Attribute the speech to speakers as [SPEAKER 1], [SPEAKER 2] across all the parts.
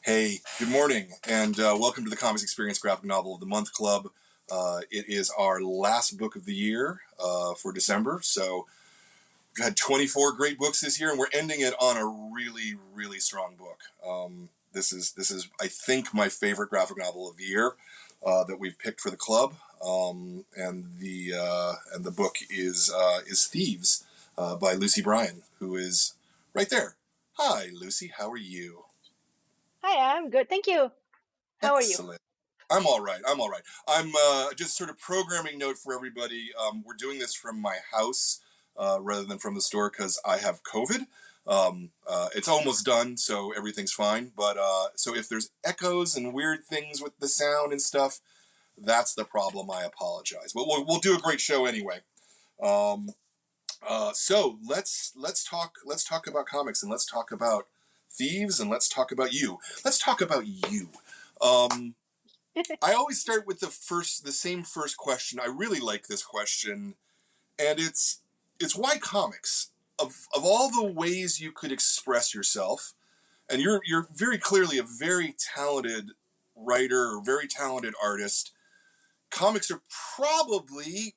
[SPEAKER 1] Hey, good morning, and welcome to the Comics Experience Graphic Novel of the Month Club. It is our last book of the year for December, so we've had 24 great books this year, and we're ending it on a really, really strong book. This is, I think, my favorite graphic novel of the year that we've picked for the club, and the book is Thieves by Lucy Bryan, who is right there. Hi, Lucy. How are you?
[SPEAKER 2] Hi, I'm good. Thank you. How are you?
[SPEAKER 1] Excellent. I'm all right. I'm just sort of programming note for everybody. We're doing this from my house rather than from the store because I have COVID. It's almost done, so everything's fine. But so if there's echoes and weird things with the sound and stuff, that's the problem. I apologize. But we'll do a great show anyway. Um, so let's talk about comics, and let's talk about Thieves, and let's talk about you. Let's talk about you. Um, I always start with the same first question. I really like this question, and it's why comics? Of all the ways you could express yourself, and you're very clearly a very talented writer or very talented artist. Comics are probably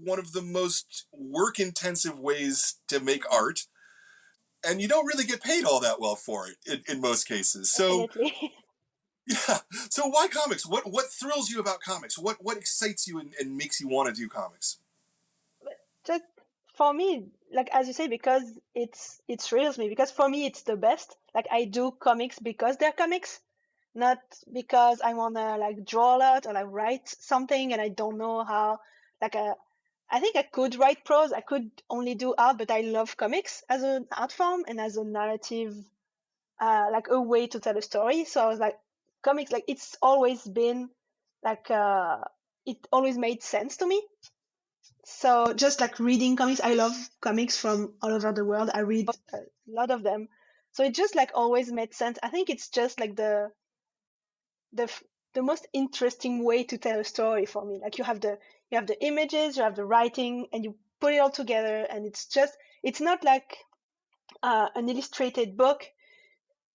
[SPEAKER 1] one of the most work-intensive ways to make art, and you don't really get paid all that well for it in most cases. So
[SPEAKER 2] Definitely.
[SPEAKER 1] yeah. So why comics? What thrills you about comics? What excites you and makes you want to do comics?
[SPEAKER 2] Just for me, like as you say, because it thrills me. Because for me, it's the best. Like I do comics because they're comics, not because I wanna like draw a lot or like write something and I don't know how. Like I think I could write prose. I could only do art, but I love comics as an art form and as a narrative, like a way to tell a story. So I was like, comics, like it's always been like it always made sense to me. So just like reading comics, I love comics from all over the world. I read a lot of them. So it just like always made sense. I think it's just like the f- the most interesting way to tell a story for me. Like you have the images, you have the writing, and you put it all together, and it's not like an illustrated book.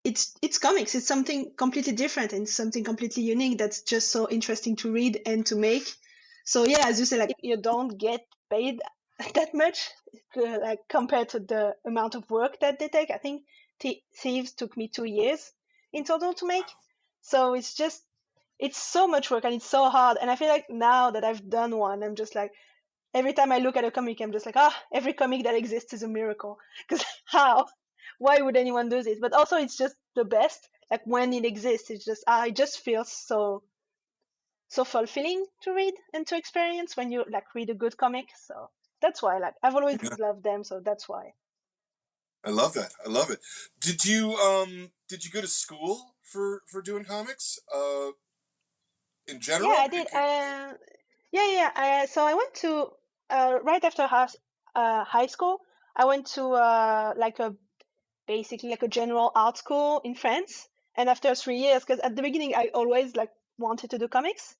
[SPEAKER 2] It's comics. It's something completely different and something completely unique that's just so interesting to read and to make. So yeah, as you say, like you don't get paid that much, like compared to the amount of work that they take. I think Thieves took me 2 years in total to make. So it's so much work and it's so hard. And I feel like now that I've done one, I'm just like every time I look at a comic, I'm just like, every comic that exists is a miracle. Because how? Why would anyone do this? But also, it's just the best. Like when it exists, it's just it just feels so fulfilling to read and to experience when you like read a good comic. So that's why, like, I've always
[SPEAKER 1] Yeah,
[SPEAKER 2] loved them. So that's why.
[SPEAKER 1] I love that. I love it. Did you go to school for doing comics? In
[SPEAKER 2] Yeah,
[SPEAKER 1] general?
[SPEAKER 2] I did. Yeah. So I went to right after high school. I went to like a basically like a general art school in France. And after 3 years, because at the beginning I always like wanted to do comics,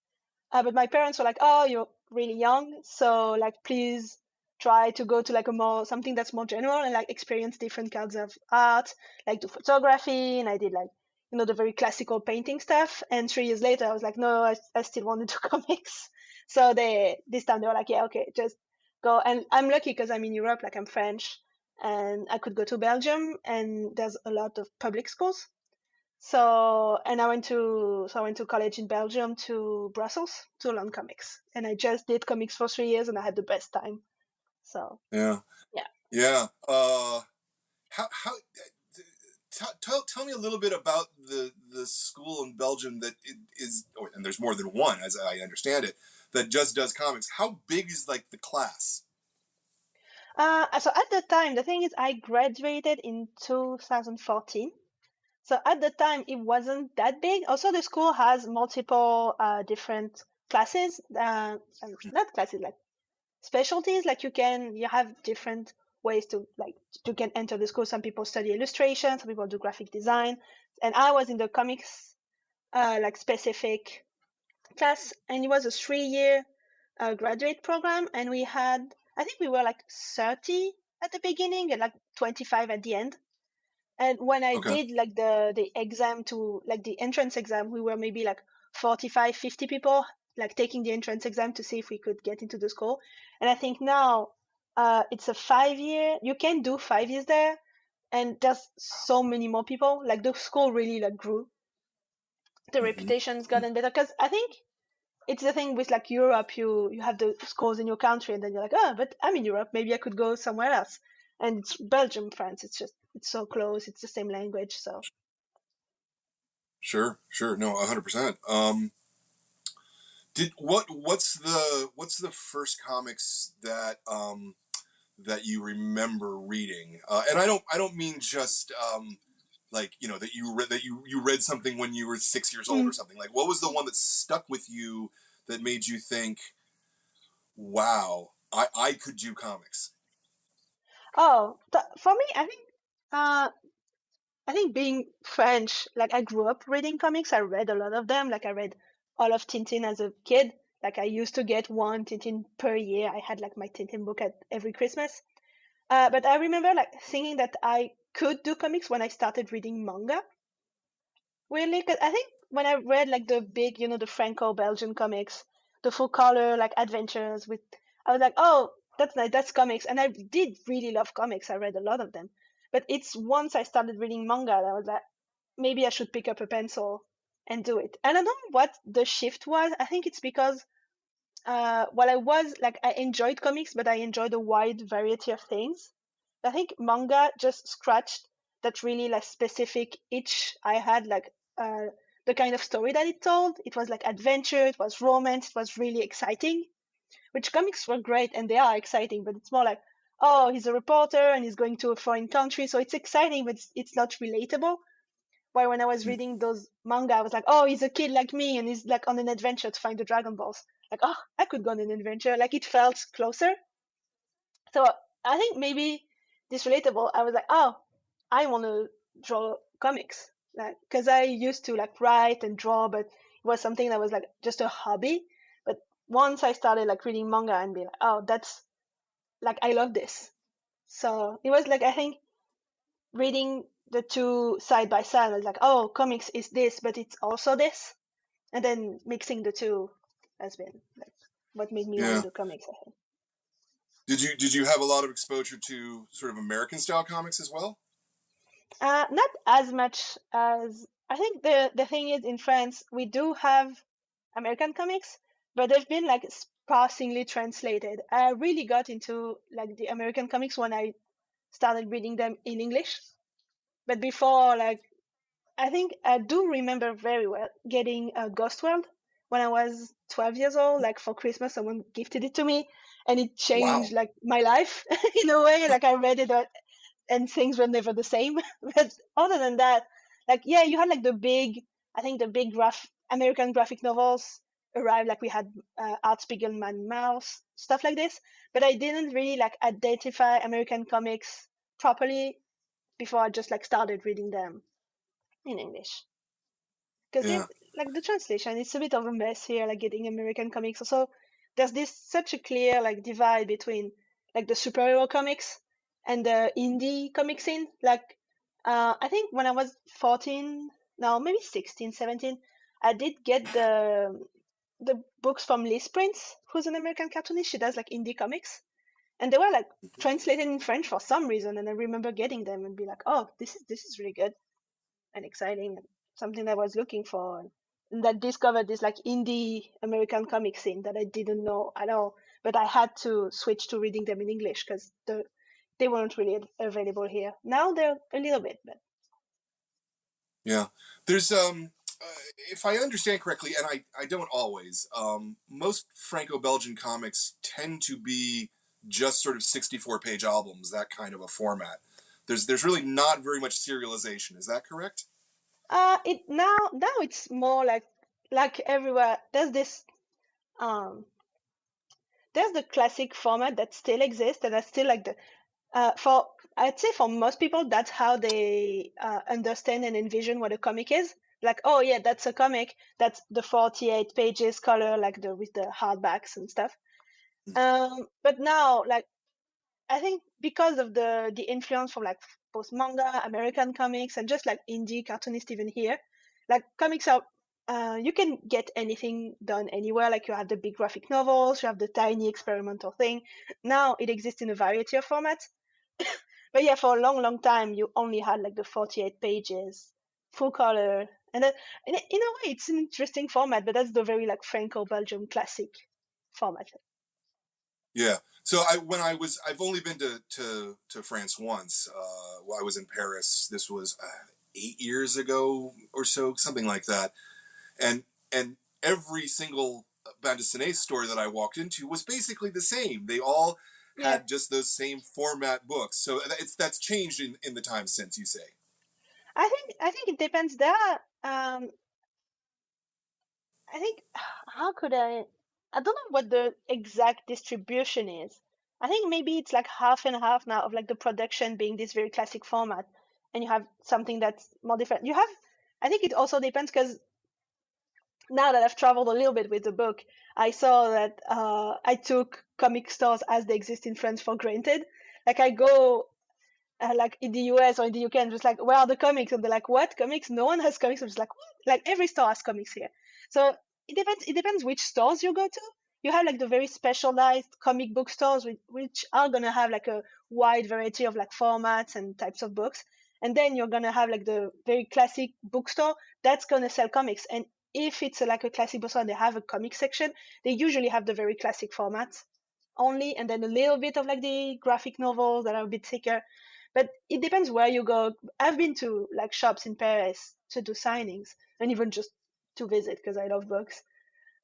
[SPEAKER 2] but my parents were like, "Oh, you're really young, so like please try to go to like a more something that's more general and like experience different kinds of art, like do photography." And I did like the very classical painting stuff. And 3 years later, I was like, "No, I still want to do comics." So this time they were like, "Yeah, okay, just go." And I'm lucky because I'm in Europe, like I'm French, and I could go to Belgium, and there's a lot of public schools. And I went to college in Belgium to Brussels to learn comics. And I just did comics for 3 years and I had the best time. So
[SPEAKER 1] Yeah.
[SPEAKER 2] yeah.
[SPEAKER 1] Yeah. How tell me a little bit about the school in Belgium that it is, and there's more than one, as I understand it, that just does comics. How big is like the class?
[SPEAKER 2] So at the time, the thing is I graduated in 2014. So at the time it wasn't that big. Also the school has multiple different classes, not classes, like specialties. Like you have different ways to like you can enter the school. Some people study illustration, some people do graphic design, and I was in the comics like specific class, and it was a 3 year graduate program. And we had, I think we were like 30 at the beginning and like 25 at the end. And when I
[SPEAKER 1] Okay.
[SPEAKER 2] did like the exam to like the entrance exam, we were maybe like 45, 50 people like taking the entrance exam to see if we could get into the school. And I think now it's a 5 year. You can do 5 years there, and there's so many more people. Like the school really like grew. The
[SPEAKER 1] Hmm.
[SPEAKER 2] reputation's gotten better because I think it's the thing with like Europe. You have the schools in your country, and then you're like, oh, but I'm in Europe. Maybe I could go somewhere else. And it's Belgium, France. It's so close. It's the same language. So
[SPEAKER 1] Sure, sure. No, 100%. What's the first comics that that you remember reading? And I don't mean just like that you read something when you were 6 years old or
[SPEAKER 2] mm.
[SPEAKER 1] something. Like, what was the one that stuck with you that made you think, wow, I could do comics?
[SPEAKER 2] Oh, for me, uh, I think being French, like I grew up reading comics. I read a lot of them. Like I read all of Tintin as a kid. Like I used to get one Tintin per year. I had like my Tintin book at every Christmas. But I remember like thinking that I could do comics when I started reading manga. Weirdly, 'cause I think when I read like the big, the Franco-Belgian comics, the full color like adventures with, I was like, oh, that's nice, that's comics, and I did really love comics. I read a lot of them, but it's once I started reading manga that I was like, maybe I should pick up a pencil and do it. And I don't know what the shift was. I think it's because while I was like I enjoyed comics, but I enjoyed a wide variety of things. I think manga just scratched that really like specific itch I had, like the kind of story that it told. It was like adventure, it was romance, it was really exciting. Which comics were great and they are exciting, but it's more like, oh, he's a reporter and he's going to a foreign country, so it's exciting, but it's not relatable. While when I was
[SPEAKER 1] Mm.
[SPEAKER 2] reading those manga, I was like, oh, he's a kid like me and he's like on an adventure to find the Dragon Balls. Like, oh, I could go on an adventure. Like it felt closer. So I think maybe this relatable. I was like, oh, I want to draw comics, like because I used to like write and draw, but it was something that was like just a hobby. But once I started like reading manga and being like, oh, that's like I love this. So it was like I think reading the two side by side, I was like, oh, comics is this, but it's also this, and then mixing the two has been like what made me want to
[SPEAKER 1] Yeah.
[SPEAKER 2] do comics. I think.
[SPEAKER 1] Did you have a lot of exposure to sort of American style comics as well?
[SPEAKER 2] Not as much as I think the thing is in France we do have American comics, but they've been like sparsely translated. I really got into like the American comics when I started reading them in English. But before, like I think I do remember very well getting a Ghost World when I was 12 years old. Like for Christmas, someone gifted it to me, and it changed
[SPEAKER 1] Wow.
[SPEAKER 2] like my life in a way. Like I read it and things were never the same. But other than that, like yeah, you had like I think the big American graphic novels arrived. Like we had Art Spiegelman Mouse stuff like this, but I didn't really like identify American comics properly before I just like started reading them in English. Because
[SPEAKER 1] Yeah.
[SPEAKER 2] like the translation, it's a bit of a mess here, like getting American comics. Also, there's this such a clear like divide between like the superhero comics and the indie comic scene. Like, I think when I was 14, no, maybe 16, 17, I did get the books from Liz Prince, who's an American cartoonist. She does like indie comics, and they were like translated in French for some reason. And I remember getting them and be like, oh, this is really good and exciting and something that I was looking for, and that discovered this like indie American comic scene that I didn't know at all. But I had to switch to reading them in English because they weren't really available here. Now they're a little bit, but
[SPEAKER 1] Yeah. There's if I understand correctly, and I don't always, most Franco-Belgian comics tend to be just sort of 64-page albums, that kind of a format. There's really not very much serialization. Is that correct?
[SPEAKER 2] it now it's more like everywhere. Um there's the classic format that still exists and that's still like the for I'd say for most people that's how they understand and envision what a comic is. Like, oh yeah, that's a comic. That's the 48 pages color, like the with the hardbacks and stuff. But now, like, I think because of the influence from like both manga, American comics, and just like indie cartoonists even here. Like comics are, you can get anything done anywhere. Like you have the big graphic novels, you have the tiny experimental thing. Now it exists in a variety of formats. But yeah, for a long, long time, you only had like the 48 pages, full color. And then, in a way, it's an interesting format, but that's the very like Franco-Belgium classic format.
[SPEAKER 1] Yeah. So I've only been to France once. While I was in Paris. This was 8 years ago or so, something like that. And every single bande dessinée store that I walked into was basically the same. They all
[SPEAKER 2] Yeah,
[SPEAKER 1] had just those same format books. So that's changed in the time since, you say.
[SPEAKER 2] I think it depends there. I think how could I don't know what the exact distribution is. I think maybe it's like half and half now of like the production being this very classic format, and you have something that's more different. You have, I think it also depends because now that I've traveled a little bit with the book, I saw that I took comic stores as they exist in France for granted. Like I go like in the US or in the UK and just like, where are the comics? And they're like, what comics? No one has comics. I'm just like, what? Like every store has comics here. So it depends. It depends which stores you go to. You have like the very specialized comic book stores, which are gonna have like a wide variety of like formats and types of books. And then you're gonna have like the very classic bookstore that's gonna sell comics. And if it's like a classic bookstore and they have a comic section, they usually have the very classic formats only, and then a little bit of like the graphic novels that are a bit thicker. But it depends where you go. I've been to like shops in Paris to do signings and even just to visit because I love books.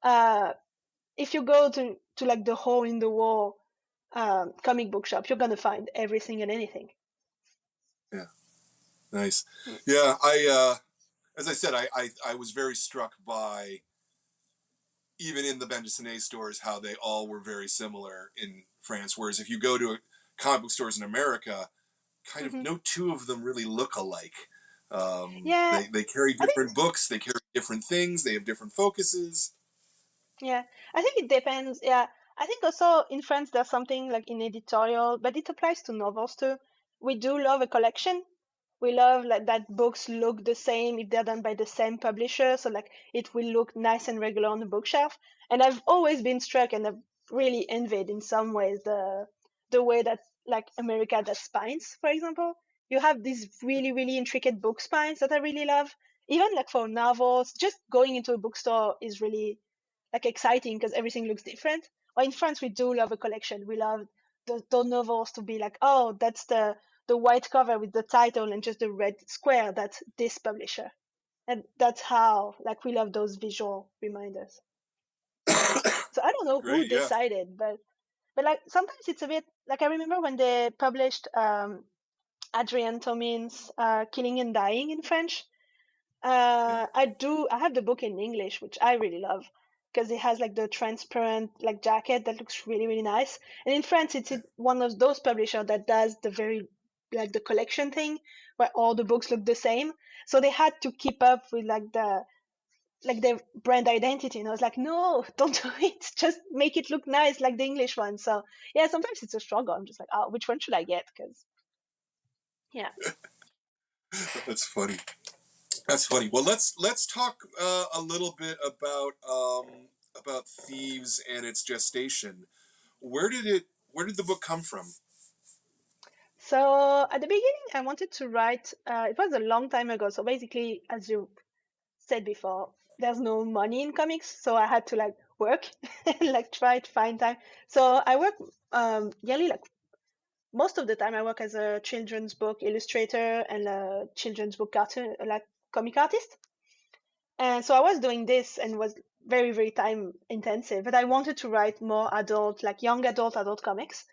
[SPEAKER 2] Uh, if you go to like the hole in the wall comic book shop, you're gonna find everything and anything.
[SPEAKER 1] Yeah. Nice.
[SPEAKER 2] Mm.
[SPEAKER 1] Yeah. As I said, I was very struck by, even in the bande dessinée stores, how they all were very similar in France. Whereas if you go to comic book stores in America, kind of
[SPEAKER 2] Hmm.
[SPEAKER 1] no two of them really look alike.
[SPEAKER 2] Yeah,
[SPEAKER 1] They carry
[SPEAKER 2] I think
[SPEAKER 1] different books, they carry different things, they have different focuses.
[SPEAKER 2] yeah, I think it depends. Yeah, I think also in France there's something like in editorial, but it applies to novels too. We do love a collection. We love like that books look the same if they're done by the same publisher, so like it will look nice and regular on the bookshelf. And I've always been struck and I've really envied in some ways the way that like America does spines, for example. You have these really, really intricate book spines that I really love. Even like for novels, just going into a bookstore is really like exciting because everything looks different. Or in France, we do love a collection. We love the novels to be like, oh, that's the white cover with the title and just the red square. That's this publisher, and that's how like we love those visual reminders. So I don't know who
[SPEAKER 1] Great, yeah.
[SPEAKER 2] decided, but like sometimes it's a bit like I remember when they published Adrian Tomin's Killing and Dying in French.
[SPEAKER 1] Yeah.
[SPEAKER 2] I have the book in English, which I really love because it has like the transparent like jacket that looks really, really nice. And in France, one of those publishers that does the very like the collection thing where all the books look the same. So they had to keep up with like their brand identity. And I was like, no, don't do it. Just make it look nice like the English one. So yeah, sometimes it's a struggle. I'm just like, oh, which one should I get? Because yeah.
[SPEAKER 1] That's funny. That's funny. Well, let's talk a little bit about Thieves and its gestation. Where did the book come from?
[SPEAKER 2] So at the beginning, I wanted to write. It was a long time ago. So basically, as you said before, there's no money in comics, so I had to like work, like try to find time. So I work yearly, like most of the time, I work as a children's book illustrator and a children's book cartoon, like comic artist. And so I was doing this and was very, very time intensive. But I wanted to write more adult, like young adult comics.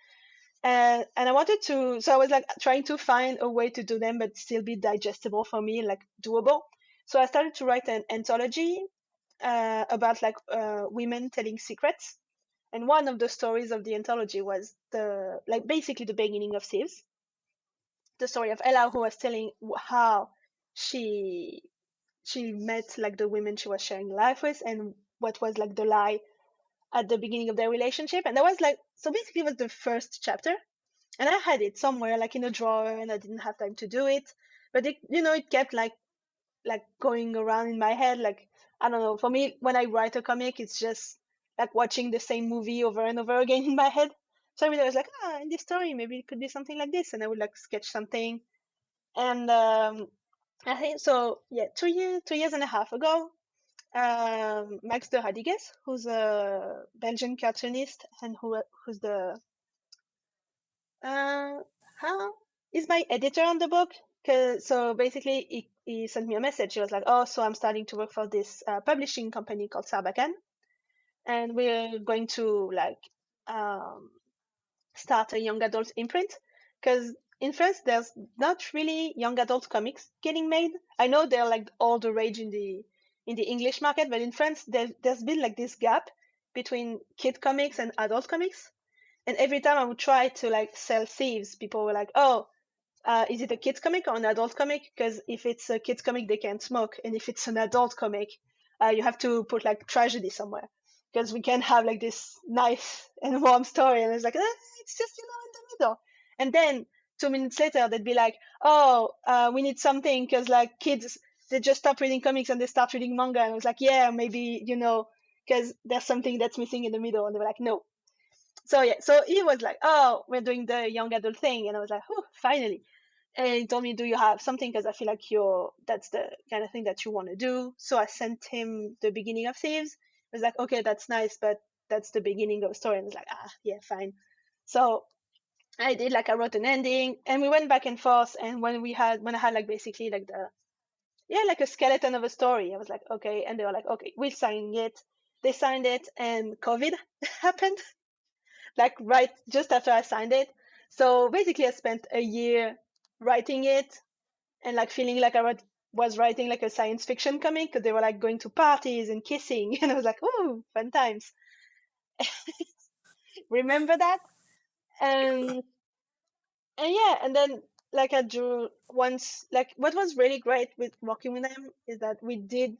[SPEAKER 2] And I wanted to, so I was like trying to find a way to do them, but still be digestible for me, like doable. So I started to write an anthology about like women telling secrets. And one of the stories of the anthology was the like basically the beginning of Thieves, the story of Ella who was telling how she she met like the women she was sharing life with and what was like the lie at the beginning of their relationship. And that was like so basically it was the first chapter. and I had it somewhere like in a drawer, and I didn't have time to do it. But it, it kept like going around in my head. Like, I don't know. For me, when I write a comic, it's just like watching the same movie over and over again in my head. So I mean, I was like, in this story, maybe it could be something like this, and I would like sketch something. And I think so. Yeah, 2 years and a half ago, Max de Radigues, who's a Belgian cartoonist and who's the uh, how is my editor on the book. So basically, he sent me a message. He was like, "Oh, so I'm starting to work for this publishing company called Sarbacan, and we're going to like um, start a young adult imprint because in France there's not really young adult comics getting made. I know they're like all the rage in the English market, but in France there's been like this gap between kid comics and adult comics. And every time I would try to like sell Thieves, people were like, "Oh, is it a kids comic or an adult comic? Because if it's a kids comic, they can't smoke, and if it's an adult comic, you have to put like tragedy somewhere, because we can't have like this nice and warm story." And it's like, it's just in the middle. And then 2 minutes later, they'd be like, "Oh, we need something because like kids they just stop reading comics and they start reading manga." And I was like, "Yeah, maybe because there's something that's missing in the middle." And they were like, "No." So yeah, so he was like, "Oh, we're doing the young adult thing," and I was like, "Oh, finally." And he told me, "Do you have something? Because I feel like that's the kind of thing that you want to do." So I sent him the beginning of Thieves. He was like, "Okay, that's nice, but that's the beginning of a story." And I was like, yeah, fine." So I did, like, I wrote an ending, and we went back and forth. And when I had like basically like like a skeleton of a story, I was like, "Okay," and they were like, "Okay, we'll sign it." They signed it, and COVID happened, like right just after I signed it. So basically, I spent a year writing it and like feeling like was writing like a science fiction comic, because they were like going to parties and kissing, and I was like, "Oh, fun times." Remember that? And yeah, and then like I drew once. Like, what was really great with working with them is that we did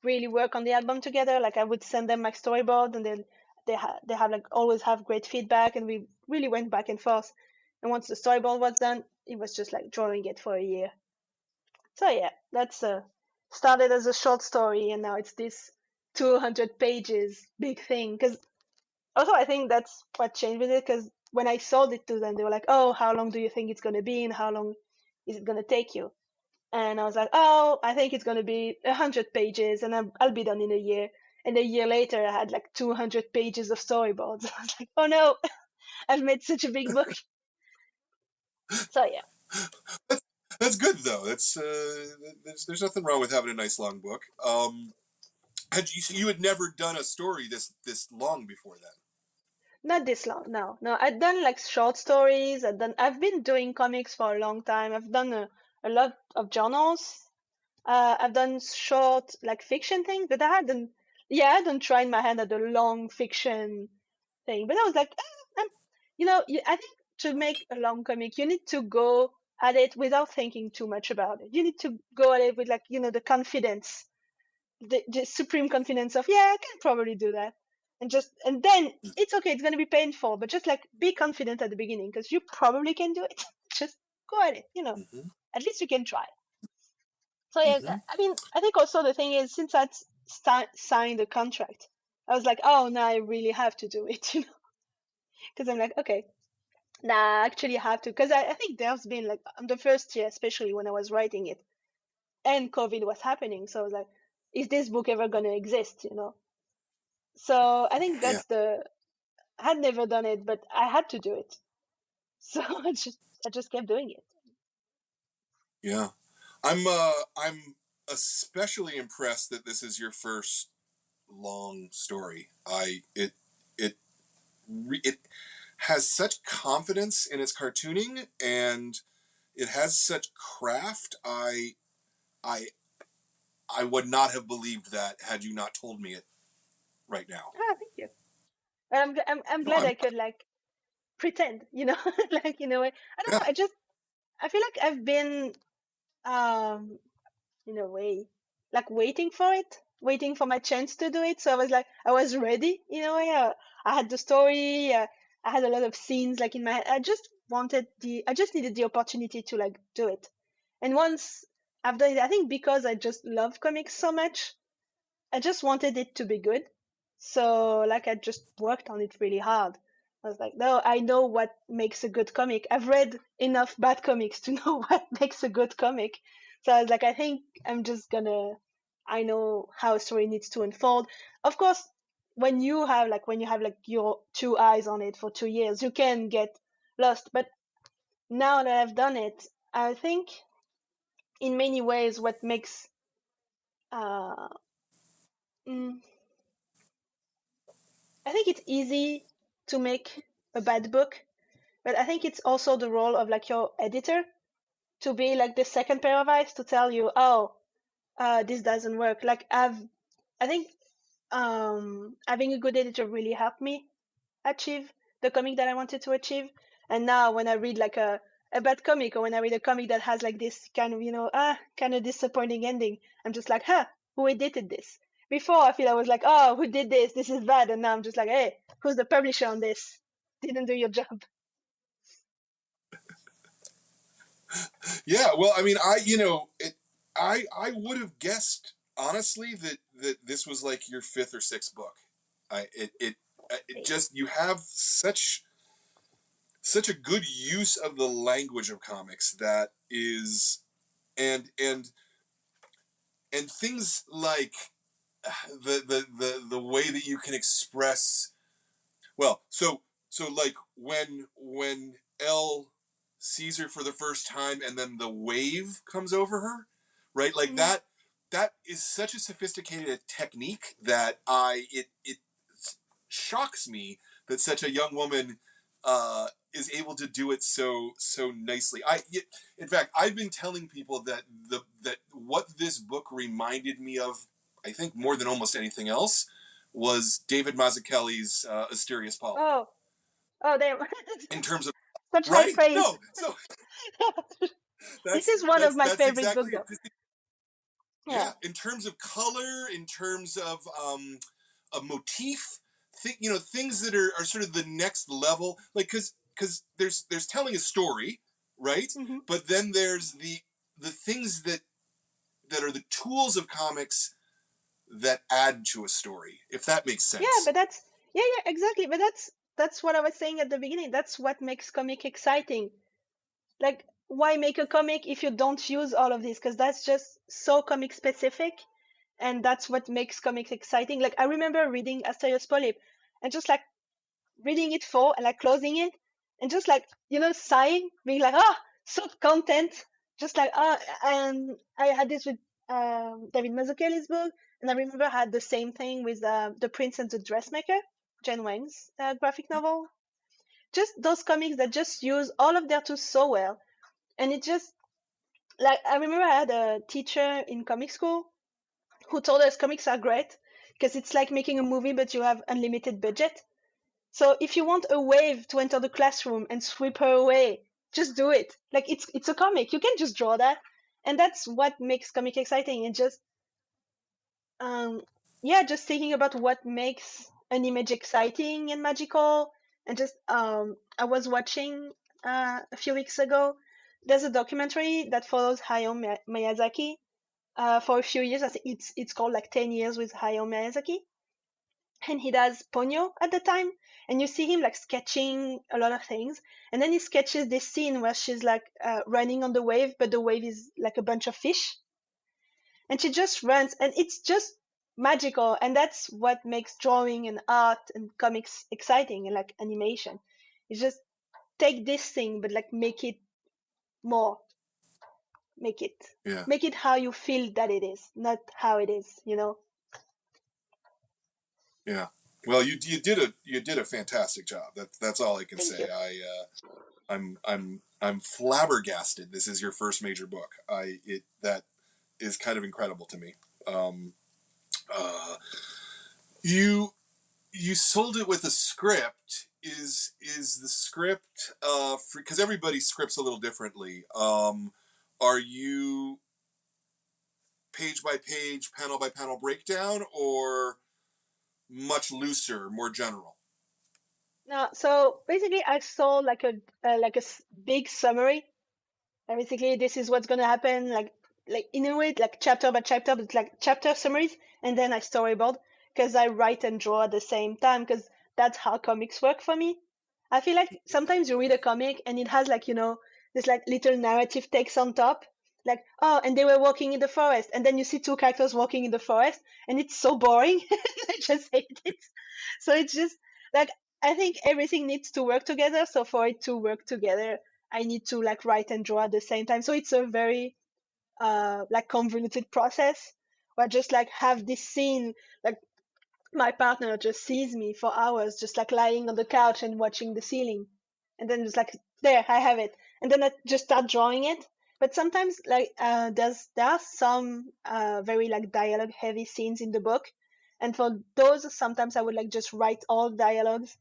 [SPEAKER 2] really work on the album together. Like, I would send them my storyboard, and then they have like always have great feedback, and we really went back and forth. And once the storyboard was done, it was just like drawing it for a year. So yeah, that's started as a short story, and now it's this 200 pages big thing. Because also I think that's what changed with it. Because when I sold it to them, they were like, "Oh, how long do you think it's gonna be, and how long is it gonna take you?" And I was like, "Oh, I think it's gonna be 100 pages, and I'll be done in a year." And a year later, I had like 200 pages of storyboards. I was like, "Oh no, I've made such a big book." So yeah.
[SPEAKER 1] That's, that's good though. That's there's nothing wrong with having a nice long book. Had you had never done a story this long before then?
[SPEAKER 2] Not this long, no. No, I've done like short stories. I've been doing comics for a long time. I've done a lot of journals. I've done short like fiction things, but I hadn't tried my hand at a long fiction thing. But I was like, I think to make a long comic, you need to go at it without thinking too much about it. You need to go at it with like, the confidence, the supreme confidence of, yeah, I can probably do that. And then it's okay, it's going to be painful, but just like be confident at the beginning, because you probably can do it. Just go at it.
[SPEAKER 1] Mm-hmm.
[SPEAKER 2] At least you can try. So yeah,
[SPEAKER 1] Mm-hmm.
[SPEAKER 2] I mean, I think also the thing is, since I signed a contract, I was like, "Oh, now I really have to do it," because I'm like, okay, nah, I actually have to. Because I think there's been like on the first year, especially when I was writing it, and COVID was happening. So I was like, is this book ever gonna exist? So I think
[SPEAKER 1] Yeah.
[SPEAKER 2] I had never done it, but I had to do it. So I just kept doing it.
[SPEAKER 1] Yeah. I'm especially impressed that this is your first long story. It has such confidence in its cartooning, and it has such craft. I I would not have believed that had you not told me it right now.
[SPEAKER 2] Thank you. I'm
[SPEAKER 1] No,
[SPEAKER 2] glad
[SPEAKER 1] I'm
[SPEAKER 2] I could like pretend, like in a way. I don't
[SPEAKER 1] yeah,
[SPEAKER 2] know. I feel like I've been um in a way like waiting for my chance to do it. So I was ready in a way. I had the story. I had a lot of scenes like in my head. I just I just needed the opportunity to like do it. And once I've done it, I think because I just love comics so much, I just wanted it to be good. So like I just worked on it really hard. I was like, no, I know what makes a good comic. I've read enough bad comics to know what makes a good comic. So I was like, I think I know how a story needs to unfold. Of course, when you have like your two eyes on it for 2 years, you can get lost. But now that I've done it, I think in many ways what makes uh, mm, I think it's easy to make a bad book, but I think it's also the role of like your editor to be like the second pair of eyes to tell you, oh, this doesn't work. I think having a good editor really helped me achieve the comic that I wanted to achieve. And now when I read like a bad comic, or when I read a comic that has like this kind of, kind of disappointing ending, I'm just like, huh, who edited this? Before I feel I was like, oh, who did this? This is bad. And now I'm just like, hey, who's the publisher on this? Didn't do your job.
[SPEAKER 1] Yeah, well, I mean, I would have guessed honestly that this was like your fifth or sixth book. It just you have such a good use of the language of comics that is and and things like the way that you can express well so like when Elle sees her for the first time and then the wave comes over her, right? Like
[SPEAKER 2] Mm-hmm.
[SPEAKER 1] that is such a sophisticated technique that it shocks me that such a young woman is able to do it so nicely. In fact, I've been telling people that what this book reminded me of, I think more than almost anything else, was David Mazzucchelli's Asterius Polyp.
[SPEAKER 2] Oh, oh, damn.
[SPEAKER 1] In terms of
[SPEAKER 2] Such high
[SPEAKER 1] right,
[SPEAKER 2] praise.
[SPEAKER 1] no, so
[SPEAKER 2] This is one of my
[SPEAKER 1] that's
[SPEAKER 2] favorite
[SPEAKER 1] exactly
[SPEAKER 2] books,
[SPEAKER 1] it.
[SPEAKER 2] though. Yeah.
[SPEAKER 1] Yeah, in terms of color, in terms of a motif, things that are sort of the next level, like because there's telling a story, right?
[SPEAKER 2] Mm-hmm.
[SPEAKER 1] But then there's the things that are the tools of comics that add to a story, if that makes
[SPEAKER 2] Yeah,
[SPEAKER 1] sense.
[SPEAKER 2] but yeah, exactly. But that's what I was saying at the beginning. That's what makes comic exciting. Like, why make a comic if you don't use all of this? Because that's just so comic specific, and that's what makes comics exciting. Like, I remember reading Asterios Polyp and just like reading it full and like closing it and just like, sighing, being like, ah, so content. Just like, and I had this with David Mazzucchelli's book, and I remember I had the same thing with The Prince and the Dressmaker, Jen Wang's graphic novel. Just those comics that just use all of their tools so well. And it just, like, I remember I had a teacher in comic school who told us comics are great because it's like making a movie, but you have unlimited budget. So if you want a wave to enter the classroom and sweep her away, just do it. Like, it's a comic. You can just draw that. And that's what makes comic exciting. And just um yeah, just thinking about what makes an image exciting and magical. And just I was watching a few weeks ago, there's a documentary that follows Hayao Miyazaki for a few years. I think it's called like 10 years with Hayao Miyazaki, and he does Ponyo at the time, and you see him like sketching a lot of things, and then he sketches this scene where she's like running on the wave, but the wave is like a bunch of fish, and she just runs, and it's just magical. And that's what makes drawing and art and comics exciting, and like animation. You just take this thing but like more make it
[SPEAKER 1] Yeah,
[SPEAKER 2] make it how you feel that it is, not how it is.
[SPEAKER 1] yeah. Well, you did a fantastic job. That's all I can
[SPEAKER 2] Thank
[SPEAKER 1] say.
[SPEAKER 2] you.
[SPEAKER 1] I'm flabbergasted. This is your first major book. That is kind of incredible to me. Um, uh, you you sold it with a script. Is the script because everybody scripts a little differently? Are you page by page, panel by panel breakdown, or much looser, more general?
[SPEAKER 2] No, so basically I saw like a big summary. And basically this is what's gonna happen, like in a way like chapter by chapter, but like chapter summaries, and then I storyboard because I write and draw at the same time because that's how comics work for me. I feel like sometimes you read a comic and it has like this like little narrative text on top, like oh, and they were walking in the forest, and then you see two characters walking in the forest, and it's so boring. I just hate it. So it's just like I think everything needs to work together. So for it to work together, I need to like write and draw at the same time. So it's a very like convoluted process where I just like have this scene, like my partner just sees me for hours just like lying on the couch and watching the ceiling, and then just like there I have it, and then I just start drawing it. But sometimes like there are some very like dialogue heavy scenes in the book, and for those sometimes I would like just write all dialogues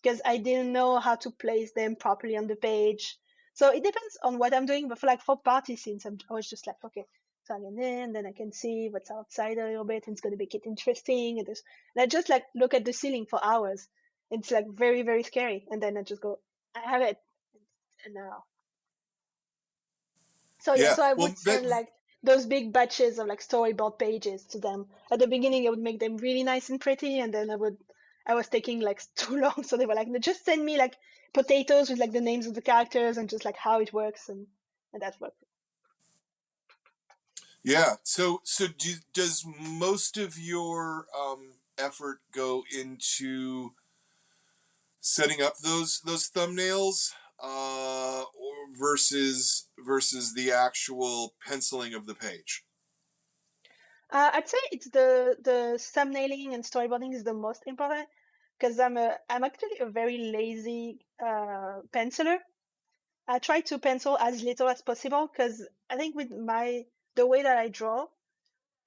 [SPEAKER 2] because I didn't know how to place them properly on the page. So it depends on what I'm doing, but for like for party scenes I was just like okay, so I get in, then I can see what's outside a little bit, and it's going to make it interesting. And I just like look at the ceiling for hours. It's like very, very scary. And then I just go, I have it. And now. So yeah,
[SPEAKER 1] Yeah,
[SPEAKER 2] so I
[SPEAKER 1] well,
[SPEAKER 2] would send like those big batches of like storyboard pages to them. At the beginning, I would make them really nice and pretty. And then I was taking like too long. So they were like, no, just send me like potatoes with like the names of the characters and just like how it works. And that worked.
[SPEAKER 1] yeah. So does most of your effort go into setting up those thumbnails, or versus the actual penciling of the page?
[SPEAKER 2] I'd say it's the thumbnailing and storyboarding is the most important because I'm actually a very lazy penciler. I try to pencil as little as possible because I think with the way that I draw,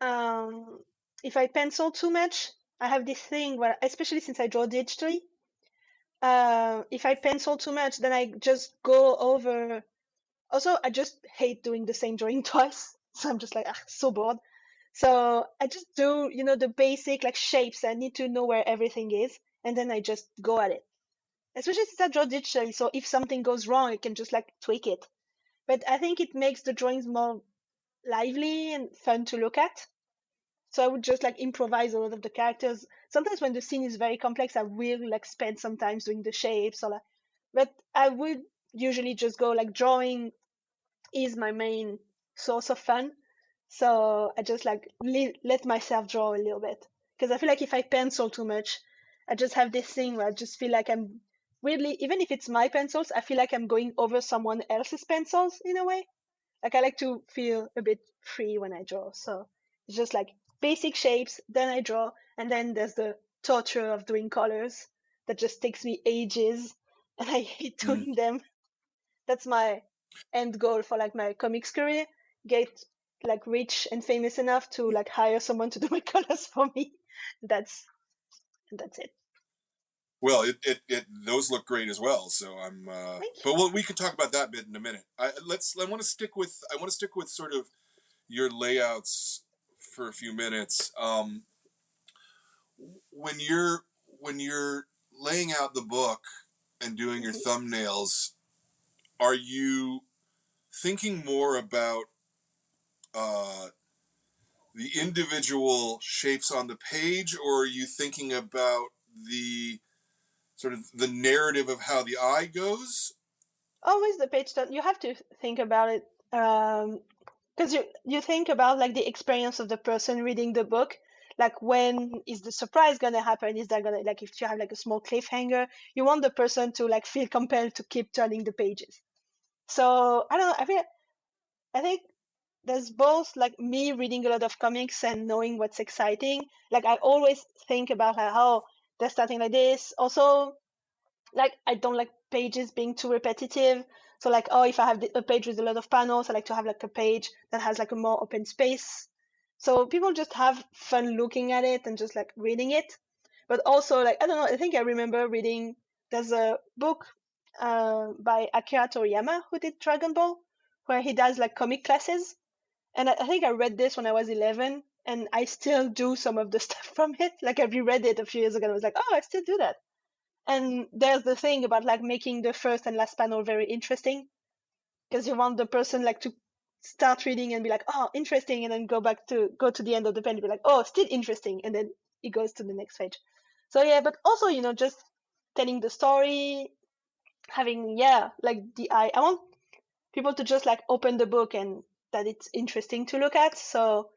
[SPEAKER 2] um, if I pencil too much, I have this thing where, especially since I draw digitally, if I pencil too much, then I just go over. Also, I just hate doing the same drawing twice, so I'm just like so bored. So I just do, the basic like shapes. I need to know where everything is, and then I just go at it. Especially since I draw digitally, so if something goes wrong, I can just like tweak it. But I think it makes the drawings more lively and fun to look at. So I would just like improvise a lot of the characters. Sometimes when the scene is very complex, I will like spend some time doing the shapes or like, but I would usually just go like drawing is my main source of fun. So I just like let myself draw a little bit because I feel like if I pencil too much, I just have this thing where I just feel like I'm weirdly, even if it's my pencils, I feel like I'm going over someone else's pencils in a way. Like I like to feel a bit free when I draw. So it's just like basic shapes, then I draw, and then there's the torture of doing colors that just takes me ages and I hate
[SPEAKER 1] Mm.
[SPEAKER 2] doing them. That's my end goal for like my comics career. Get like rich and famous enough to like hire someone to do my colors for me. That's that's it.
[SPEAKER 1] Well, those look great as well. So
[SPEAKER 2] Thank
[SPEAKER 1] but we can talk about that bit in a minute. I want to stick with sort of your layouts for a few minutes. When you're when you're laying out the book and doing
[SPEAKER 2] you.
[SPEAKER 1] your
[SPEAKER 2] Hmm.
[SPEAKER 1] thumbnails, are you thinking more about uh, the individual shapes on the page, or are you thinking about the sort of the narrative of how the eye goes?
[SPEAKER 2] Always the page turn. You have to think about it. Because you think about like the experience of the person reading the book, like when is the surprise gonna happen, is that gonna like if you have like a small cliffhanger, you want the person to like feel compelled to keep turning the pages. So I don't know, I think there's both like me reading a lot of comics and knowing what's exciting. Like I always think about like how they're starting like this. Also, like I don't like pages being too repetitive. So like, oh, if I have a page with a lot of panels, I like to have like a page that has like a more open space. So people just have fun looking at it and just like reading it. But also like, I don't know, I think I remember reading, there's a book by Akira Toriyama who did Dragon Ball, where he does like comic classes. And I think I read this when I was 11, and I still do some of the stuff from it. Like I reread it a few years ago and I was like, oh, I still do that. And there's the thing about like making the first and last panel very interesting, because you want the person like to start reading and be like, oh, interesting, and then go to the end of the page and be like, oh, still interesting, and then it goes to the next page. So yeah, but also, you know, just telling the story, having, yeah, like the eye. I want people to just like open the book and that it's interesting to look at. So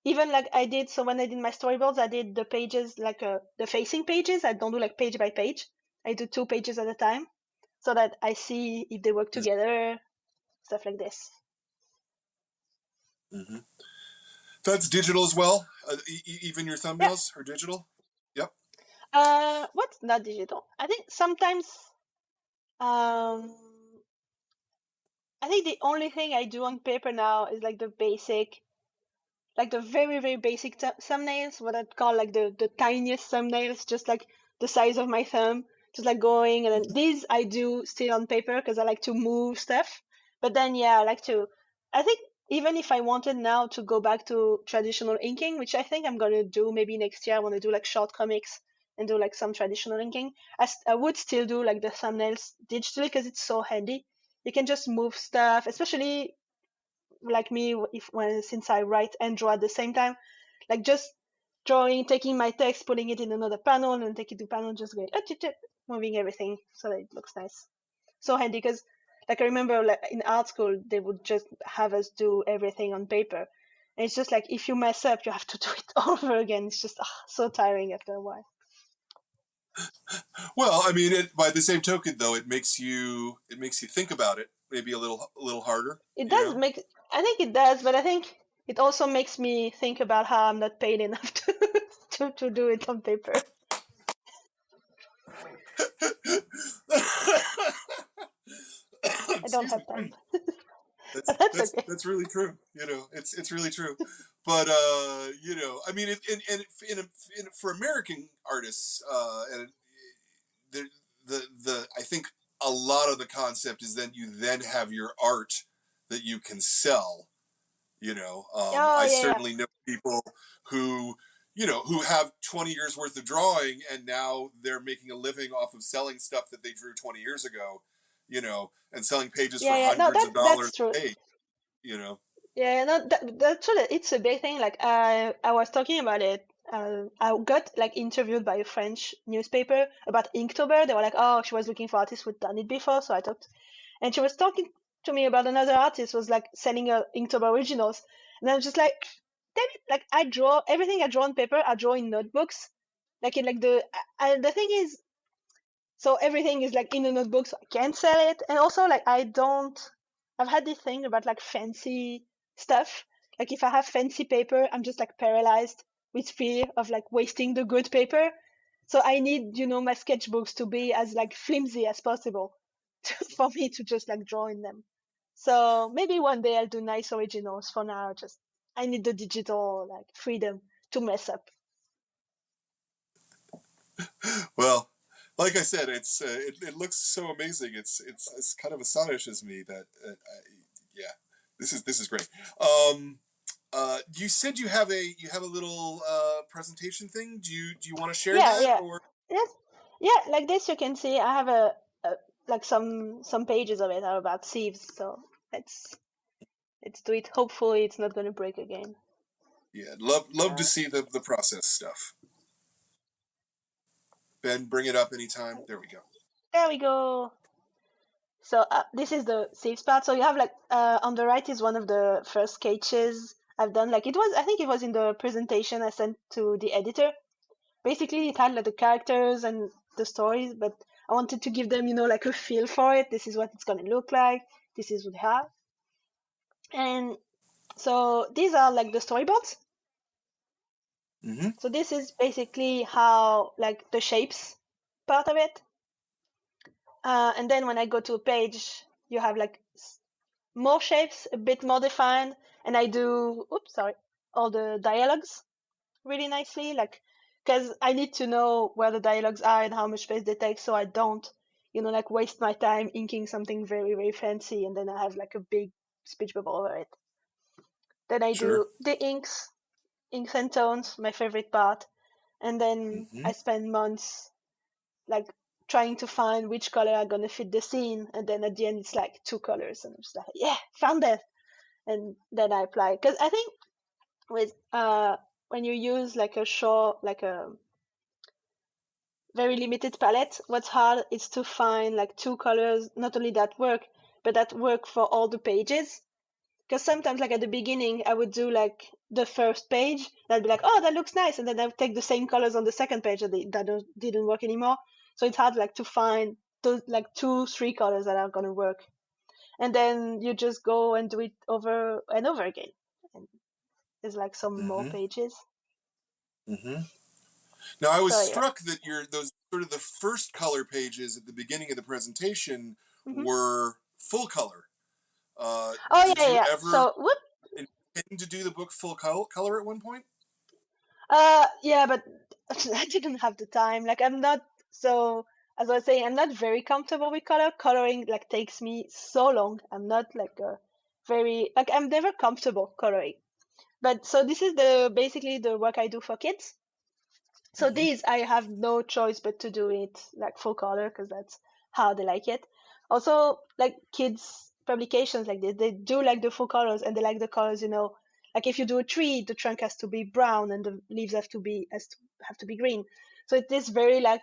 [SPEAKER 2] even like I did, so when I did my storyboards, I did the pages like the facing pages. I don't do like page by page. I do 2 pages at a time so that I see if they work together, stuff like this.
[SPEAKER 1] Mm-hmm. That's digital as well. Even your
[SPEAKER 2] Yeah.
[SPEAKER 1] thumbnails are digital. Yep.
[SPEAKER 2] What's not digital? I think sometimes, um, I think the only thing I do on paper now is like the basic, like the very, very basic thumbnails, what I'd call like the tiniest thumbnails, just like the size of my thumb, just like going. And then these I do still on paper because I like to move stuff. But then, yeah, I like to, I think even if I wanted now to go back to traditional inking, which I think I'm going to do maybe next year, I want to do like short comics and do like some traditional inking. I would still do like the thumbnails digitally because it's so handy. You can just move stuff, especially like me, if when since I write and draw at the same time, like just drawing, taking my text, putting it in another panel, and take it to panel, just going moving everything so that it looks nice. So handy because, like, I remember like in art school they would just have us do everything on paper, and it's just like if you mess up, you have to do it over again. It's just so tiring after a while.
[SPEAKER 1] Well, I mean, by the same token, though, it makes you think about it maybe a little harder.
[SPEAKER 2] It
[SPEAKER 1] You
[SPEAKER 2] does
[SPEAKER 1] know.
[SPEAKER 2] make, I think it does, but I think it also makes me think about how I'm not paid enough to do it on paper. I don't
[SPEAKER 1] Excuse
[SPEAKER 2] have
[SPEAKER 1] me.
[SPEAKER 2] time.
[SPEAKER 1] That's
[SPEAKER 2] But that's
[SPEAKER 1] that's
[SPEAKER 2] okay.
[SPEAKER 1] that's really true. It's really true. But I mean, for American artists, and the I think a lot of the concept is that you then have your art that you can sell.
[SPEAKER 2] Oh,
[SPEAKER 1] I
[SPEAKER 2] yeah, yeah.
[SPEAKER 1] certainly know people who who have 20 years worth of drawing, and now they're making a living off of selling stuff that they drew 20 years ago. And selling pages
[SPEAKER 2] Yeah,
[SPEAKER 1] for
[SPEAKER 2] yeah. No,
[SPEAKER 1] hundreds of dollars
[SPEAKER 2] that's true.
[SPEAKER 1] a page. You know.
[SPEAKER 2] Yeah, no, that's true. That it's a big thing. Like I was talking about it. I got like interviewed by a French newspaper about Inktober. They were like, oh, she was looking for artists who'd done it before. So I talked, and she was talking to me about another artist who was like selling her Inktober originals, and I was just like, damn it! Like I draw everything I draw on paper. I draw in notebooks. Like in like the thing is, so everything is like in the notebook, so I can't sell it. And also like I've had this thing about like fancy stuff. Like if I have fancy paper, I'm just like paralyzed with fear of like wasting the good paper. So I need, my sketchbooks to be as like flimsy as possible for me to just like draw in them. So maybe one day I'll do nice originals. For now, just I need the digital like freedom to mess up.
[SPEAKER 1] Well, like I said, it looks so amazing. It's kind of astonishes me that yeah, this is great. You said you have a little presentation thing. Do you want to share
[SPEAKER 2] Yeah,
[SPEAKER 1] that
[SPEAKER 2] yeah.
[SPEAKER 1] or?
[SPEAKER 2] Yes. Yeah, like this you can see I have a like some pages of it are about thieves, so let's do it. Hopefully it's not gonna break again.
[SPEAKER 1] Yeah, love to
[SPEAKER 2] Uh,
[SPEAKER 1] see the process stuff. Ben, bring it up anytime. There we go.
[SPEAKER 2] there we go. So this is the thieves part. So you have like on the right is one of the first sketches I've done. Like I think it was in the presentation I sent to the editor. Basically it had like the characters and the stories, but I wanted to give them, like a feel for it. This is what it's gonna look like. This is what we have. And so these are like the storyboards.
[SPEAKER 1] Mm-hmm.
[SPEAKER 2] So this is basically how like the shapes part of it. And then when I go to a page, you have like more shapes, a bit more defined, and I do, oops, sorry, all the dialogues really nicely, like, because I need to know where the dialogues are and how much space they take, so I don't, like waste my time inking something very, very fancy, and then I have like a big speech bubble over it. Then I
[SPEAKER 1] Sure.
[SPEAKER 2] do the inks and tones, my favorite part. And then
[SPEAKER 1] Mm-hmm.
[SPEAKER 2] I spend months like trying to find which color are gonna fit the scene, and then at the end it's like 2 colors, and I'm just like, yeah, found that, and then I apply. Because I think with when you use like a short, like a very limited palette, what's hard is to find like 2 colors, not only that work, but that work for all the pages. Because sometimes, like at the beginning, I would do like the first page, and I'd be like, oh, that looks nice, and then I would take the same colors on the second page, and that didn't work anymore. So it's hard like to find those like 2, 3 colors that are gonna work, and then you just go and do it over and over again. And there's like some more
[SPEAKER 1] Mm-hmm.
[SPEAKER 2] pages.
[SPEAKER 1] Mm-hmm. Now, I was
[SPEAKER 2] So yeah.
[SPEAKER 1] struck that those sort of the first color pages at the beginning of the presentation
[SPEAKER 2] Hmm.
[SPEAKER 1] were full color.
[SPEAKER 2] Oh
[SPEAKER 1] Did
[SPEAKER 2] yeah,
[SPEAKER 1] you
[SPEAKER 2] yeah.
[SPEAKER 1] ever
[SPEAKER 2] So what?
[SPEAKER 1] intend to do the book full color at one point?
[SPEAKER 2] Yeah, but I didn't have the time. Like I'm not so, as I was saying, I'm not very comfortable with color. Coloring like takes me so long. I'm not like a very like I'm never comfortable coloring. But so this is the basically the work I do for kids. So
[SPEAKER 1] Mm-hmm.
[SPEAKER 2] these I have no choice but to do it like full color because that's how they like it. Also, like kids publications like this, they do like the full colors and they like the colors, like if you do a tree, the trunk has to be brown and the leaves have to be green. So it is very like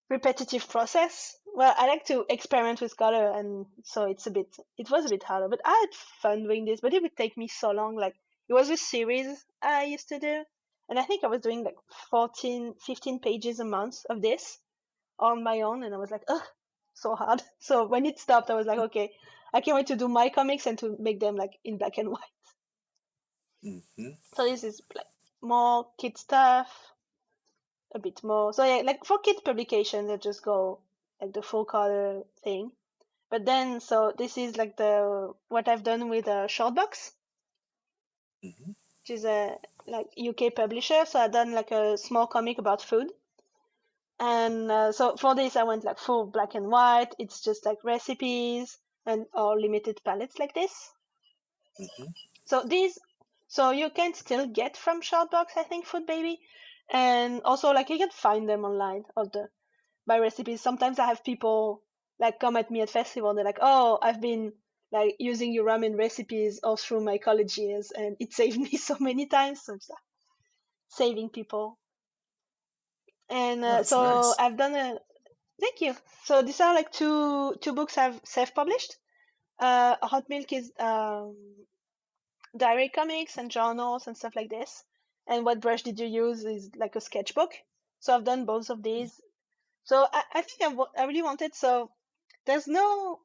[SPEAKER 2] repetitive process. Well, I like to experiment with color, and so it was a bit harder, but I had fun doing this, but it would take me so long. Like, it was a series I used to do, and I think I was doing like 14, 15 pages a month of this on my own, and I was like, ugh, so hard. So when it stopped, I was like, okay, I can't wait to do my comics and to make them like in black and white.
[SPEAKER 1] Mm-hmm.
[SPEAKER 2] So this is like more kid stuff, a bit more. So yeah, like for kids publications, I just go like the full color thing. But then, so this is like the what I've done with Shortbox,
[SPEAKER 1] Mm-hmm.
[SPEAKER 2] which is a like UK publisher. So I've done like a small comic about food, and so for this I went like full black and white. It's just like recipes and or limited palettes like this.
[SPEAKER 1] Mm-hmm.
[SPEAKER 2] So these, so you can still get from Shortbox, I think, Food Baby, and also like you can find them online, all the by recipes. Sometimes I have people like come at me at festival and they're like, "Oh, I've been like using your ramen recipes all through my college years, and it saved me so many times." So it's like saving people. And
[SPEAKER 1] Oh, that's
[SPEAKER 2] so
[SPEAKER 1] nice.
[SPEAKER 2] I've done a thank you. So these are like two books I've self-published. Hot Milk is diary comics and journals and stuff like this. And What Brush Did You Use is like a sketchbook. So I've done both of these. So I think I really wanted, so there's not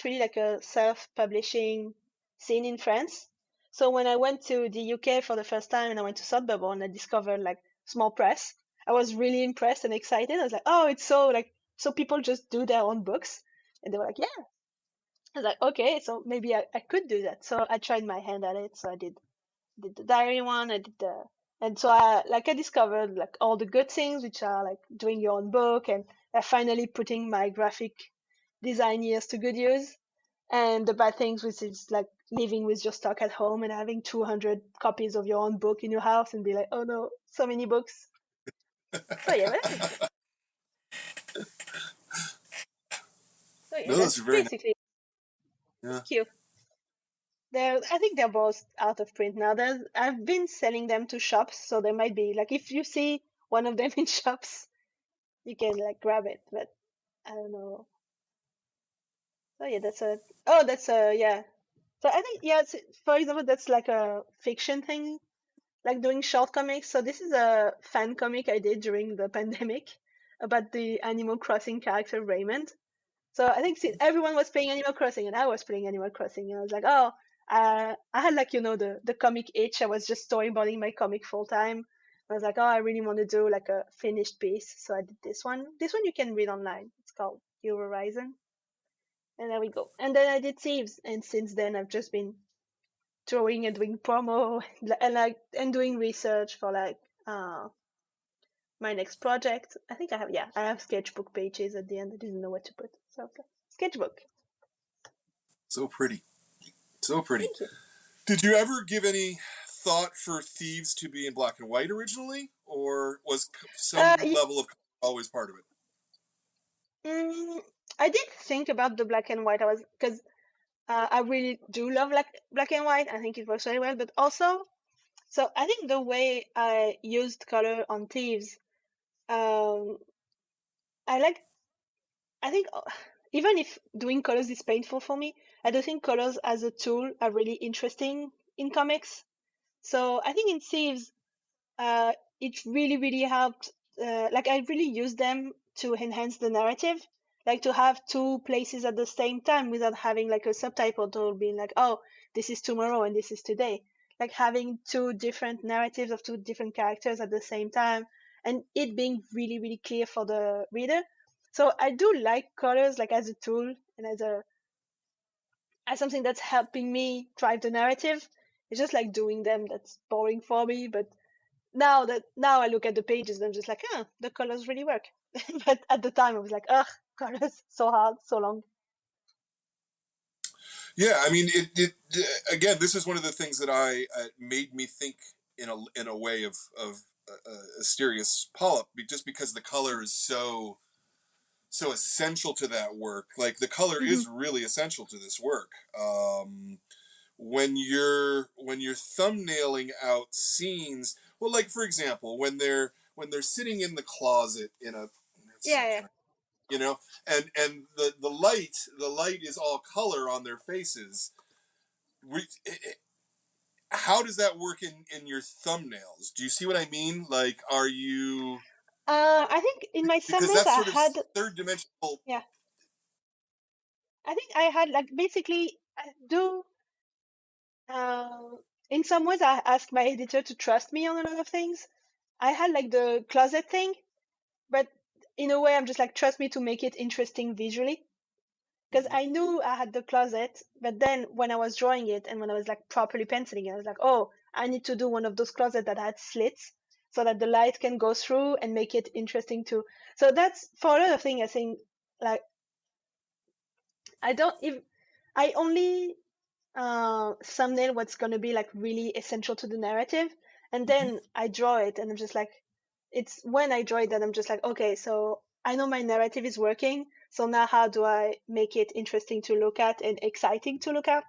[SPEAKER 2] really like a self-publishing scene in France. So when I went to the UK for the first time and I went to Sotheby's and I discovered like small press, I was really impressed and excited. I was like, oh, it's so like, so people just do their own books. And they were like, yeah. I was like, okay, so maybe I could do that. So I tried my hand at it. So I did the diary one. I did and so I discovered like all the good things, which are like doing your own book, and finally putting my graphic design years to good use. And the bad things, which is like living with your stock at home and having 200 copies of your own book in your house and be like, oh no, so many books. So yeah,
[SPEAKER 1] No, those
[SPEAKER 2] that's
[SPEAKER 1] are very nice.
[SPEAKER 2] basically.
[SPEAKER 1] Yeah.
[SPEAKER 2] Thank you. I think they're both out of print now. I've been selling them to shops, so there might be like if you see one of them in shops, you can like grab it. But I don't know. Oh yeah, that's a yeah. So I think yeah, for example, that's like a fiction thing, like doing short comics. So this is a fan comic I did during the pandemic about the Animal Crossing character Raymond. So I think since everyone was playing Animal Crossing and I was playing Animal Crossing, and I was like, oh, I had like the comic itch. I was just storyboarding my comic full time. I was like, oh, I really want to do like a finished piece, so I did this one. This one you can read online. It's called Your Horizon, and there we go. And then I did Thieves, and since then I've just been drawing and doing promo and doing research for like my next project. I think I have sketchbook pages at the end. I didn't know what to put, so I was like, sketchbook.
[SPEAKER 1] So pretty. So pretty.
[SPEAKER 2] Thank you.
[SPEAKER 1] Did you ever give any thought for Thieves to be in black and white originally, or was some
[SPEAKER 2] Yeah,
[SPEAKER 1] level of color always part of it?
[SPEAKER 2] Mm, I did think about the black and white. I was because I really do love black and white. I think it works very well, but also, so I think the way I used color on Thieves, um, I like. I think even if doing colors is painful for me, I do think colors as a tool are really interesting in comics. So I think in Thieves, uh, it really helped. Like I really used them to enhance the narrative, like to have two places at the same time without having like a subtitle being like, oh, this is tomorrow and this is today. Like having two different narratives of two different characters at the same time, and it being really clear for the reader. So I do like colors like as a tool and as something that's helping me drive the narrative. It's just like doing them that's boring for me, but now I look at the pages and I'm just like, the colors really work. But at the time I was like, ugh, colors so hard, so long.
[SPEAKER 1] Yeah, I mean, again, this is one of the things that I made me think in a way of Asterios Polyp, just because the color is so essential to that work. Like the color
[SPEAKER 2] Hmm.
[SPEAKER 1] is really essential to this work. When you're thumbnailing out scenes, well, like for example, when they're sitting in the closet in a, let's see,
[SPEAKER 2] Yeah, yeah.
[SPEAKER 1] you know, and the light is all color on their faces. We, how does that work in your thumbnails? Do you see what I mean? Like, are you,
[SPEAKER 2] I think in my
[SPEAKER 1] because
[SPEAKER 2] thumbnails
[SPEAKER 1] that's
[SPEAKER 2] I
[SPEAKER 1] sort of
[SPEAKER 2] had,
[SPEAKER 1] third dimensional.
[SPEAKER 2] yeah, I think I had like basically I do. Uh, in some ways, I asked my editor to trust me on a lot of things. I had like the closet thing, but in a way, I'm just like trust me to make it interesting visually. Because
[SPEAKER 1] Mhm.
[SPEAKER 2] I knew I had the closet, but then when I was drawing it and when I was like properly penciling it, I was like, oh, I need to do one of those closets that had slits so that the light can go through and make it interesting too. So that's for a lot of things. I think like I don't if I only thumbnail what's gonna be like really essential to the narrative, and
[SPEAKER 1] Mhm.
[SPEAKER 2] then I draw it, and I'm just like, it's when I draw it that I'm just like, okay, so I know my narrative is working, so now how do I make it interesting to look at and exciting to look at?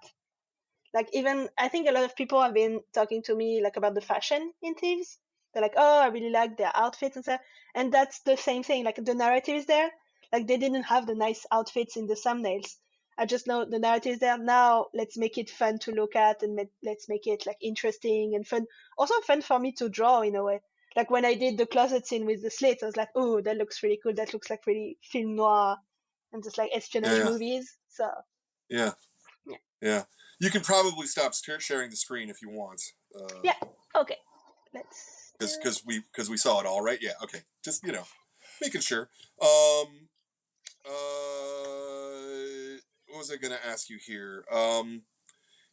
[SPEAKER 2] Like even I think a lot of people have been talking to me like about the fashion in Thieves. They're like, oh, I really like their outfits and stuff, and that's the same thing. Like the narrative is there. Like they didn't have the nice outfits in the thumbnails. I just know the narrative is there. Now let's make it fun to look at and let's make it like interesting and fun. Also fun for me to draw in a way. Like when I did the closet scene with the slits, I was like, oh, that looks really cool. That looks like really film noir and just like espionage
[SPEAKER 1] Yeah,
[SPEAKER 2] movies. So
[SPEAKER 1] yeah,
[SPEAKER 2] yeah,
[SPEAKER 1] yeah. You can probably stop sharing the screen if you want,
[SPEAKER 2] yeah. Okay, let's do it.
[SPEAKER 1] because we saw it all, right? Yeah. Okay. Just making sure. Um. What was I going to ask you here?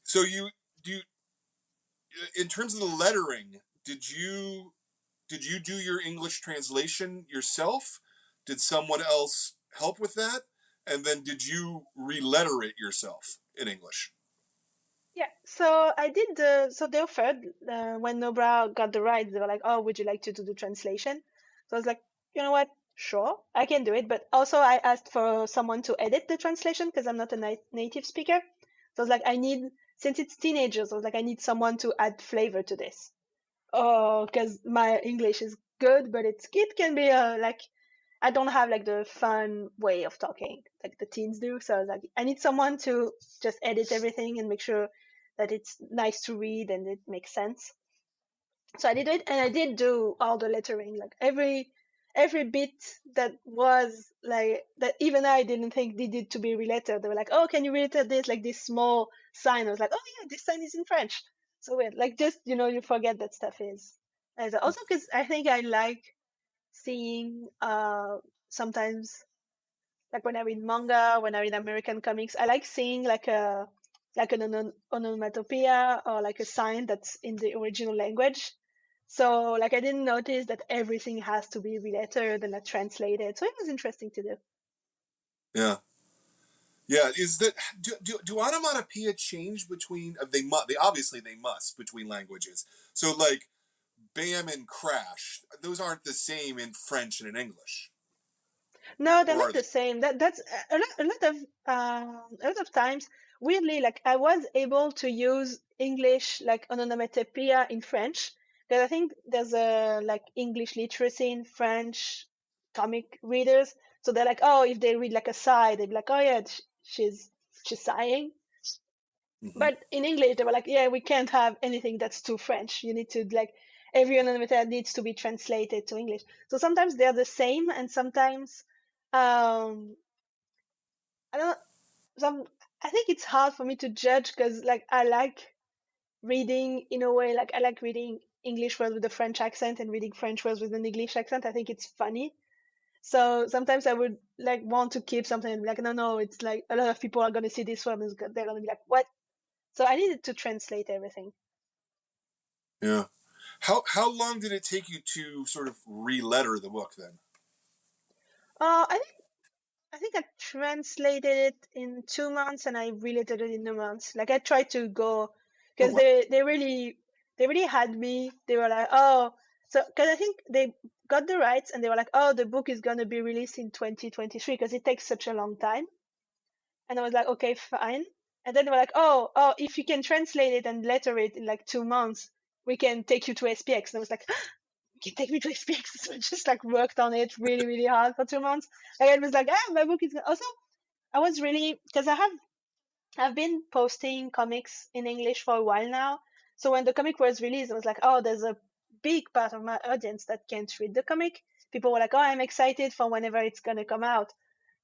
[SPEAKER 1] So you do you, in terms of the lettering, did you do your English translation yourself? Did someone else help with that? And then did you re-letter it yourself in English?
[SPEAKER 2] Yeah, so I did so they offered when Nobra got the rights, they were like, "Oh, would you like to do the translation?" So I was like, "You know what? Sure, I can do it." But also, I asked for someone to edit the translation because I'm not a native speaker. So I was like, "I need since it's teenagers, I was like, I need someone to add flavor to this." Oh, because my English is good, but it can be like I don't have like the fun way of talking like the teens do. So I was like, I need someone to just edit everything and make sure that it's nice to read and it makes sense. So I did it, and I did do all the lettering, like every bit that was like that. Even I didn't think needed to be related. They were like, "Oh, can you relate this like this small sign?" I was like, "Oh yeah, this sign is in French." So weird. Like just you forget that stuff is. And also because I think I like seeing sometimes like when I read manga, when I read American comics, I like seeing like an onomatopoeia or like a sign that's in the original language. So like I didn't notice that everything has to be related and like translated. So it was interesting to do.
[SPEAKER 1] Yeah. Yeah, is that do onomatopoeia change between they obviously they must between languages. So like bam and crash, those aren't the same in French and in English.
[SPEAKER 2] No, they're
[SPEAKER 1] or
[SPEAKER 2] not
[SPEAKER 1] are they?
[SPEAKER 2] the same. That's a lot of times. Weirdly, like I was able to use English like onomatopoeia in French because I think there's a like English literacy in French comic readers. So they're like, oh, if they read like a sigh, they'd be like, oh yeah, she's sighing.
[SPEAKER 1] Mm-hmm.
[SPEAKER 2] But in English, they were like, yeah, we can't have anything that's too French. You need to like every onomatopoeia needs to be translated to English. So sometimes they're the same, and sometimes um I don't some I think it's hard for me to judge because like I like reading in a way like I like reading English words with a French accent and reading French words with an English accent. I think it's funny. So sometimes I would like want to keep something and be like, no, no, it's like a lot of people are gonna see this word and they're gonna be like, what? So I needed to translate everything.
[SPEAKER 1] Yeah. How long did it take you to sort of re-letter the book then?
[SPEAKER 2] I think I translated it in 2 months and I related it in a month. Like I tried to go
[SPEAKER 1] Oh
[SPEAKER 2] because
[SPEAKER 1] wow.
[SPEAKER 2] they really had me. They were like, oh, so because I think they got the rights and they were like, oh, the book is gonna be released in 2023 because it takes such a long time. And I was like, okay, fine. And then they were like, oh, if you can translate it and letter it in like 2 months, we can take you to SPX. And I was like, you can take me to SPX. So I just like worked on it really, really hard for 2 months. And it was like, my book is also I was really because I've been posting comics in English for a while now. So when the comic was released, I was like, oh, there's a big part of my audience that can't read the comic. People were like, oh, I'm excited for whenever it's gonna come out.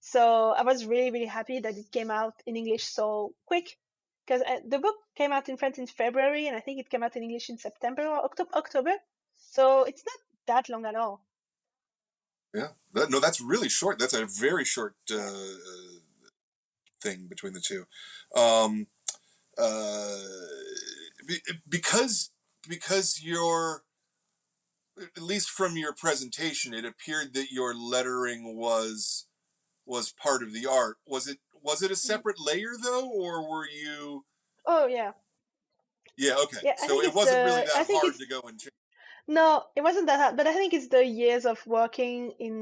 [SPEAKER 2] So I was really, really happy that it came out in English so quick because the book came out in French in February and I think it came out in English in September or October. So it's not that long at all.
[SPEAKER 1] Yeah. No, that's really short. That's a very short
[SPEAKER 2] Yeah.
[SPEAKER 1] thing between the two. Um, uh, because you're, at least from your presentation, it appeared that your lettering was part of the art. Was it a
[SPEAKER 2] Mhm.
[SPEAKER 1] separate layer though, or were you?
[SPEAKER 2] Oh yeah.
[SPEAKER 1] Yeah. Okay.
[SPEAKER 2] Yeah, I
[SPEAKER 1] So
[SPEAKER 2] think
[SPEAKER 1] it
[SPEAKER 2] it's
[SPEAKER 1] wasn't really
[SPEAKER 2] the I
[SPEAKER 1] that
[SPEAKER 2] think
[SPEAKER 1] hard
[SPEAKER 2] it's
[SPEAKER 1] to go and change.
[SPEAKER 2] No, it wasn't that hard, but I think it's the years of working in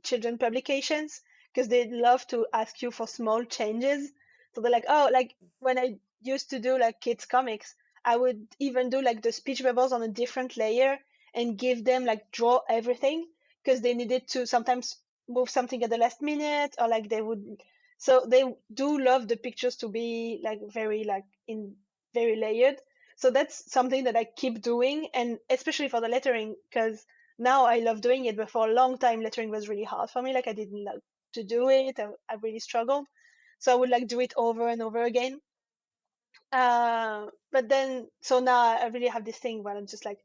[SPEAKER 2] children publications because they love to ask you for small changes. So they're like, oh, like when I used to do like kids comics, I would even do like the speech bubbles on a different layer and give them like draw everything because they needed to sometimes move something at the last minute or like they would. So they do love the pictures to be like very like in very layered. So that's something that I keep doing, and especially for the lettering, because now I love doing it. But for a long time, lettering was really hard for me. Like I didn't like to do it. I really struggled. So I would like do it over and over again. But then, so now I really have this thing where I'm just like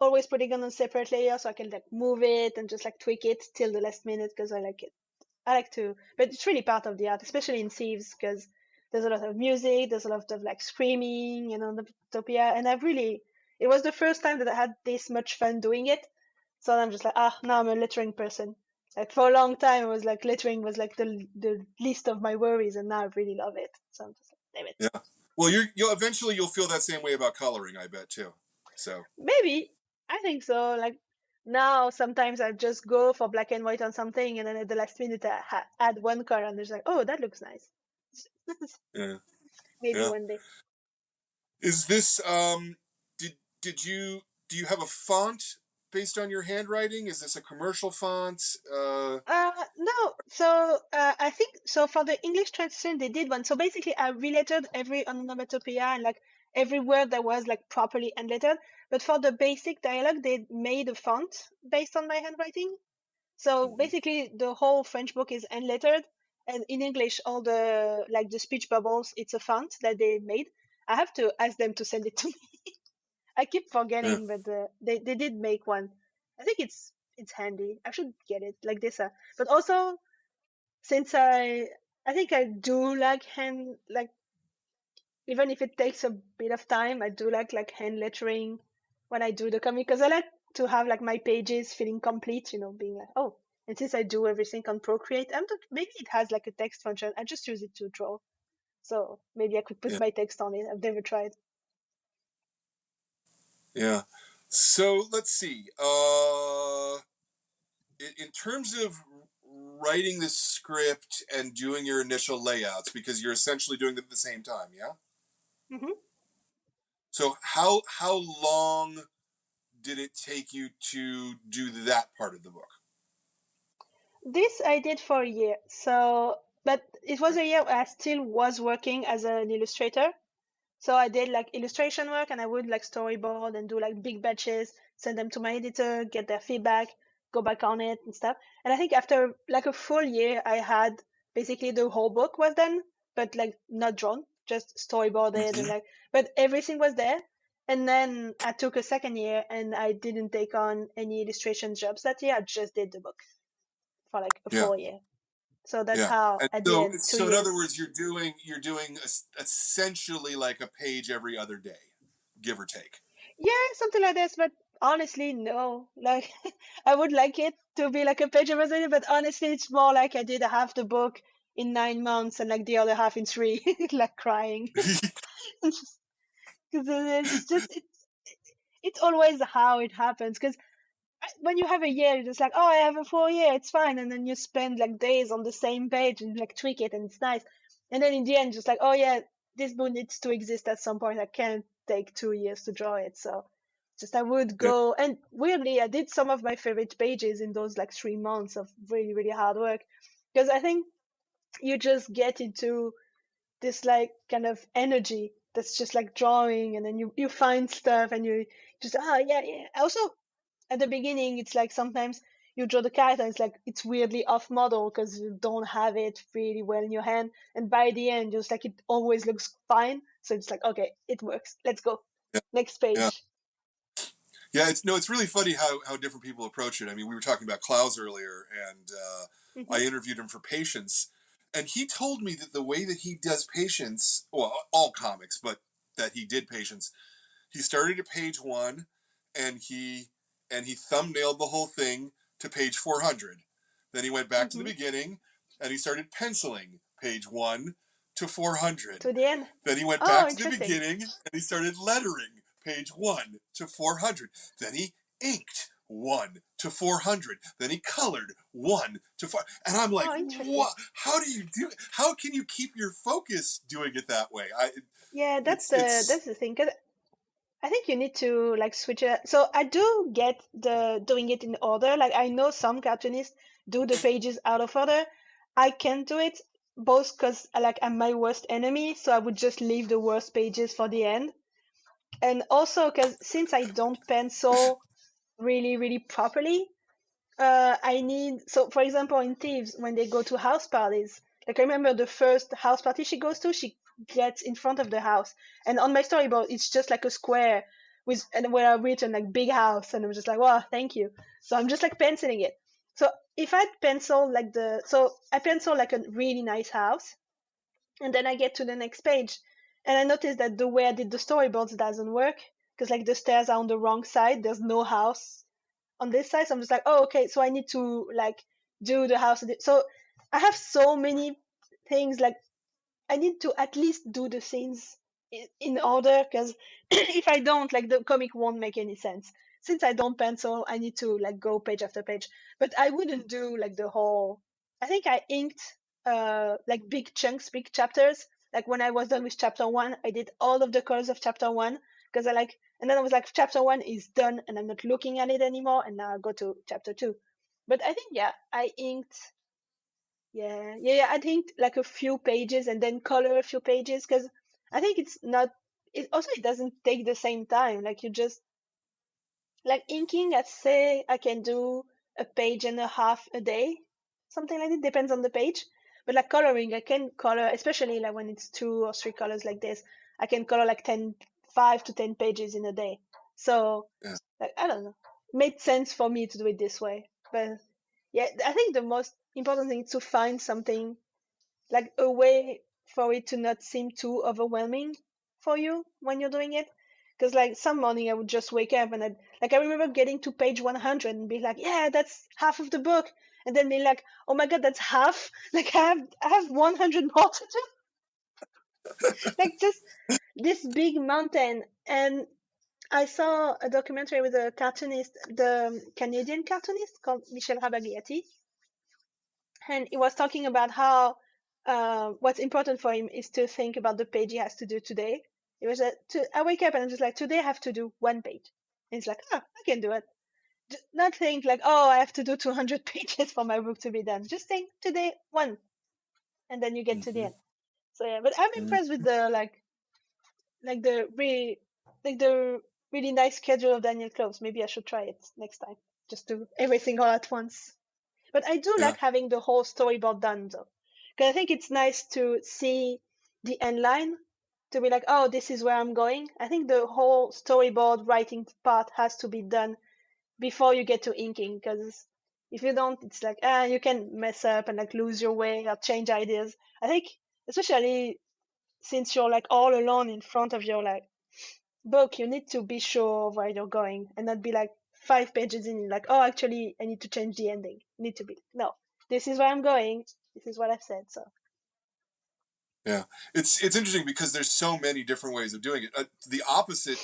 [SPEAKER 2] always putting it on a separate layer so I can like move it and just like tweak it till the last minute because I like it. I like to, but it's really part of the art, especially in Thieves, because there's a lot of music, there's a lot of like screaming and onomatopoeia, and it was the first time that I had this much fun doing it. So I'm just like, now I'm a lettering person. Like for a long time, it was like lettering was like the least of my worries, and now I really love it. So I'm just like, damn it.
[SPEAKER 1] Yeah. Well, you'll eventually you'll feel that same way about coloring, I bet too. So
[SPEAKER 2] Maybe I think so. Like now, sometimes I just go for black and white on something, and then at the last minute I add one color, and there's like, oh, that looks nice.
[SPEAKER 1] yeah,
[SPEAKER 2] Maybe
[SPEAKER 1] yeah.
[SPEAKER 2] one day.
[SPEAKER 1] Is this did you do you have a font based on your handwriting? Is this a commercial font?
[SPEAKER 2] No. So I think so for the English translation they did one. So basically I relettered every onomatopoeia and like every word that was like properly unlettered. But for the basic dialogue they made a font based on my handwriting. So
[SPEAKER 1] Mhm.
[SPEAKER 2] basically the whole French book is unlettered and in English all the like the speech bubbles it's a font that they made. I have to ask them to send it to me. I keep
[SPEAKER 1] Yeah,
[SPEAKER 2] forgetting, but they did make one. I think it's handy. I should get it like this. But also since I think I do like hand like even if it takes a bit of time, I do like hand lettering when I do the comic because I like to have like my pages feeling complete. Being like oh. And since I do everything on Procreate, maybe it has like a text function. I just use it to draw. So maybe I could put
[SPEAKER 1] yeah,
[SPEAKER 2] my text on it. I've never tried.
[SPEAKER 1] yeah. So let's see. In terms of writing the script and doing your initial layouts because you're essentially doing them at the same time, yeah?
[SPEAKER 2] Hmm.
[SPEAKER 1] So how long did it take you to do that part of the book?
[SPEAKER 2] This I did for a year. So, but it was a year where I still was working as an illustrator. So I did like illustration work and I would like storyboard and do like big batches, send them to my editor, get their feedback, go back on it and stuff. And I think after like a full year, I had basically the whole book was done, but like not drawn, just storyboarded and
[SPEAKER 1] Mm-hmm.
[SPEAKER 2] like, but everything was there. And then I took a second year and I didn't take on any illustration jobs that year. I just did the book for like a
[SPEAKER 1] Yeah.
[SPEAKER 2] full year. So that's
[SPEAKER 1] Yeah.
[SPEAKER 2] how
[SPEAKER 1] And
[SPEAKER 2] at the
[SPEAKER 1] so
[SPEAKER 2] end, two
[SPEAKER 1] so in other
[SPEAKER 2] years.
[SPEAKER 1] words, you're doing essentially like a page every other day, give or take.
[SPEAKER 2] Yeah, something like this, but honestly, no. Like, I would like it to be like a page of recipe, but honestly, it's more like I did half the book in 9 months and like the other half in three, like crying. Because it's always how it happens. Because when you have a year, you're just like, oh, I have a full year, it's fine, and then you spend like days on the same page and like tweak it, and it's nice. And then in the end, just like, oh yeah, this book needs to exist at some point. I can't take 2 years to draw it, so just I would
[SPEAKER 1] Yeah.
[SPEAKER 2] go. And weirdly, I did some of my favorite pages in those like 3 months of really really hard work, because I think you just get into this like kind of energy that's just like drawing, and then you find stuff and you just yeah yeah. Also at the beginning, it's like sometimes you draw the character, it's like it's weirdly off model because you don't have it really well in your hand, and by the end, just like it always looks fine. So it's like, okay, it works. Let's go.
[SPEAKER 1] Yeah.
[SPEAKER 2] Next
[SPEAKER 1] Yeah.
[SPEAKER 2] page.
[SPEAKER 1] Yeah, it's really funny how different people approach it. I mean, we were talking about Klaus earlier, and I
[SPEAKER 2] Hmm.
[SPEAKER 1] interviewed him for Patience, and he told me that the way that he does Patience, well, all comics, but that he did Patience, he started at page one, and he thumbnailed the whole thing to page 400. Then he went back to the
[SPEAKER 2] Hmm.
[SPEAKER 1] beginning, and he started penciling page one to 400.
[SPEAKER 2] To the end.
[SPEAKER 1] Then he went
[SPEAKER 2] Oh,
[SPEAKER 1] back to the
[SPEAKER 2] interesting.
[SPEAKER 1] beginning and he started lettering page 1 to 400. Then he inked 1 to 400. Then he colored 1 to 4. And I'm like,
[SPEAKER 2] Oh, interesting.
[SPEAKER 1] what? How do you do it? How can you keep your focus doing it that way?
[SPEAKER 2] Yeah,
[SPEAKER 1] It's
[SPEAKER 2] that's the thing. 'Cause I think you need to like switch it. So I do get the doing it in order. Like I know some cartoonists do the pages out of order. I can't do it both because like I'm my worst enemy, so I would just leave the worst pages for the end. And also because since I don't pencil really, really properly, I need, so for example in Thieves when they go to house parties, like I remember the first house party she goes to, she gets in front of the house, and on my storyboard it's just like a square with, and where I've written like big house, and I'm just like, wow, thank you. So I'm just like penciling it. So if I pencil like so I pencil like a really nice house, and then I get to the next page, and I notice that the way I did the storyboards doesn't work, because like the stairs are on the wrong side, there's no house on this side. So I'm just like, oh, okay, so I need to like do the house. So I have so many things, like I need to at least do the scenes in order, because if I don't, like the comic won't make any sense. Since I don't pencil, I need to like go page after page. But I wouldn't do like the whole. I think I inked like big chunks, big chapters. Like when I was done with chapter one, I did all of the colors of chapter one, because I like, and then I was like, chapter one is done, and I'm not looking at it anymore, and now I'll go to chapter two. But I think yeah, I inked, yeah. I think like a few pages and then color a few pages, because I think it's not. It also it doesn't take the same time. Like you just like inking. I'd say I can do a page and a half a day, something like it. Depends on the page. But like coloring, I can color, especially like when it's 2 or 3 colors like this. I can color like 5 to 10 pages in a day. So
[SPEAKER 1] yeah.
[SPEAKER 2] like I don't know, made sense for me to do it this way. But yeah, I think the most important thing is to find something, like a way for it to not seem too overwhelming for you when you're doing it. Because like some morning I would just wake up and I remember getting to page 100 and be like, yeah, that's half of the book, and then be like, oh my god, that's half. Like I have 100 more to do. Like just this big mountain. And I saw a documentary with a cartoonist, the Canadian cartoonist called Michel Rabagliati. and he was talking about how what's important for him is to think about the page he has to do today. It was I wake up and I'm just like, today I have to do one page. And he's like, oh, I can do it. Not think like, oh, I have to do 200 pages for my book to be done. Just think today one, and then you get to the
[SPEAKER 1] Mm-hmm.
[SPEAKER 2] end. So yeah, but I'm impressed with the the really the really nice schedule of Daniel Close. Maybe I should try it next time. Just do everything all at once. But I do
[SPEAKER 1] Yeah.
[SPEAKER 2] like having the whole storyboard done though, because I think it's nice to see the end line, to be like, oh, this is where I'm going. I think the whole storyboard writing part has to be done before you get to inking, because if you don't, it's like, you can mess up and like lose your way or change ideas. I think, especially since you're like all alone in front of your like book, you need to be sure of where you're going and not be like 5 pages in, like, oh, actually, I need to change the ending. You need to be, no, this is where I'm going. This is what I've said. So,
[SPEAKER 1] Yeah, it's interesting because there's so many different ways of doing it. The opposite,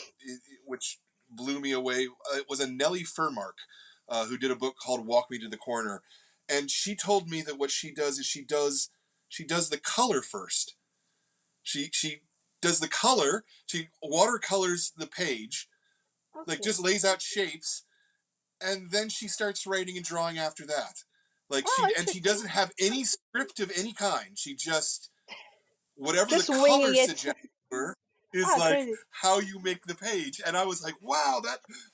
[SPEAKER 1] which blew me away, was a Nellie Furmark, who did a book called "Walk Me to the Corner," and she told me that what she does is she does the color first. She does the color. She watercolors the page, like
[SPEAKER 2] okay.
[SPEAKER 1] just lays out shapes, and then she starts writing and drawing after that. Like
[SPEAKER 2] Oh,
[SPEAKER 1] she
[SPEAKER 2] interesting.
[SPEAKER 1] doesn't have any script of any kind. She just whatever the
[SPEAKER 2] Just winging
[SPEAKER 1] colors
[SPEAKER 2] it.
[SPEAKER 1] suggest her is
[SPEAKER 2] Ah,
[SPEAKER 1] like
[SPEAKER 2] crazy.
[SPEAKER 1] how you make the page. And I was like, wow,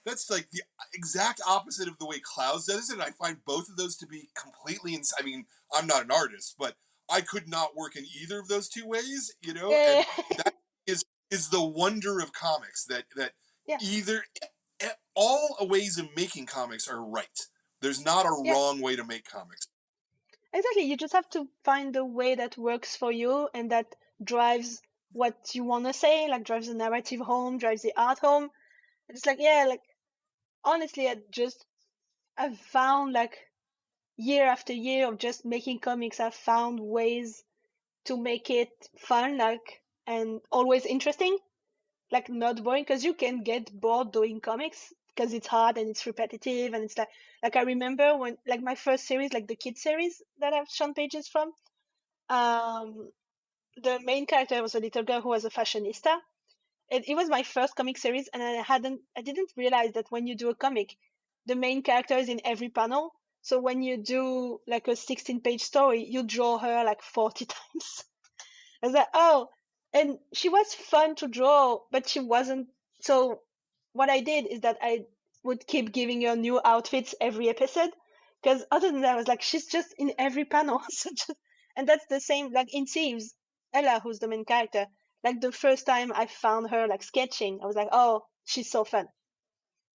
[SPEAKER 1] that's like the exact opposite of the way Clouds does it. And I find both of those to be completely I mean, I'm not an artist, but I could not work in either of those two ways,
[SPEAKER 2] Yeah,
[SPEAKER 1] and that is the wonder of comics, that
[SPEAKER 2] yeah,
[SPEAKER 1] either all ways of making comics are right. There's not a
[SPEAKER 2] yeah.
[SPEAKER 1] wrong way to make comics.
[SPEAKER 2] Exactly. You just have to find the way that works for you and that drives what you want to say, like drives the narrative home, drives the art home. It's like, yeah, like honestly, I've found like year after year of just making comics, I've found ways to make it fun, like, and always interesting, like not boring, because you can get bored doing comics because it's hard and it's repetitive and it's like I remember when like my first series, like the kid series that I've shown pages from, um the main character was a little girl who was a fashionista. It was my first comic series, and I didn't realize that when you do a comic, the main character is in every panel. So when you do like a 16-page story, you draw her like 40 times. I was like, oh, and she was fun to draw, but she wasn't. So what I did is that I would keep giving her new outfits every episode, because other than that, I was like, she's just in every panel. And that's the same like in Thieves. Ella, who's the main character, like the first time I found her like sketching, I was like, oh, she's so fun.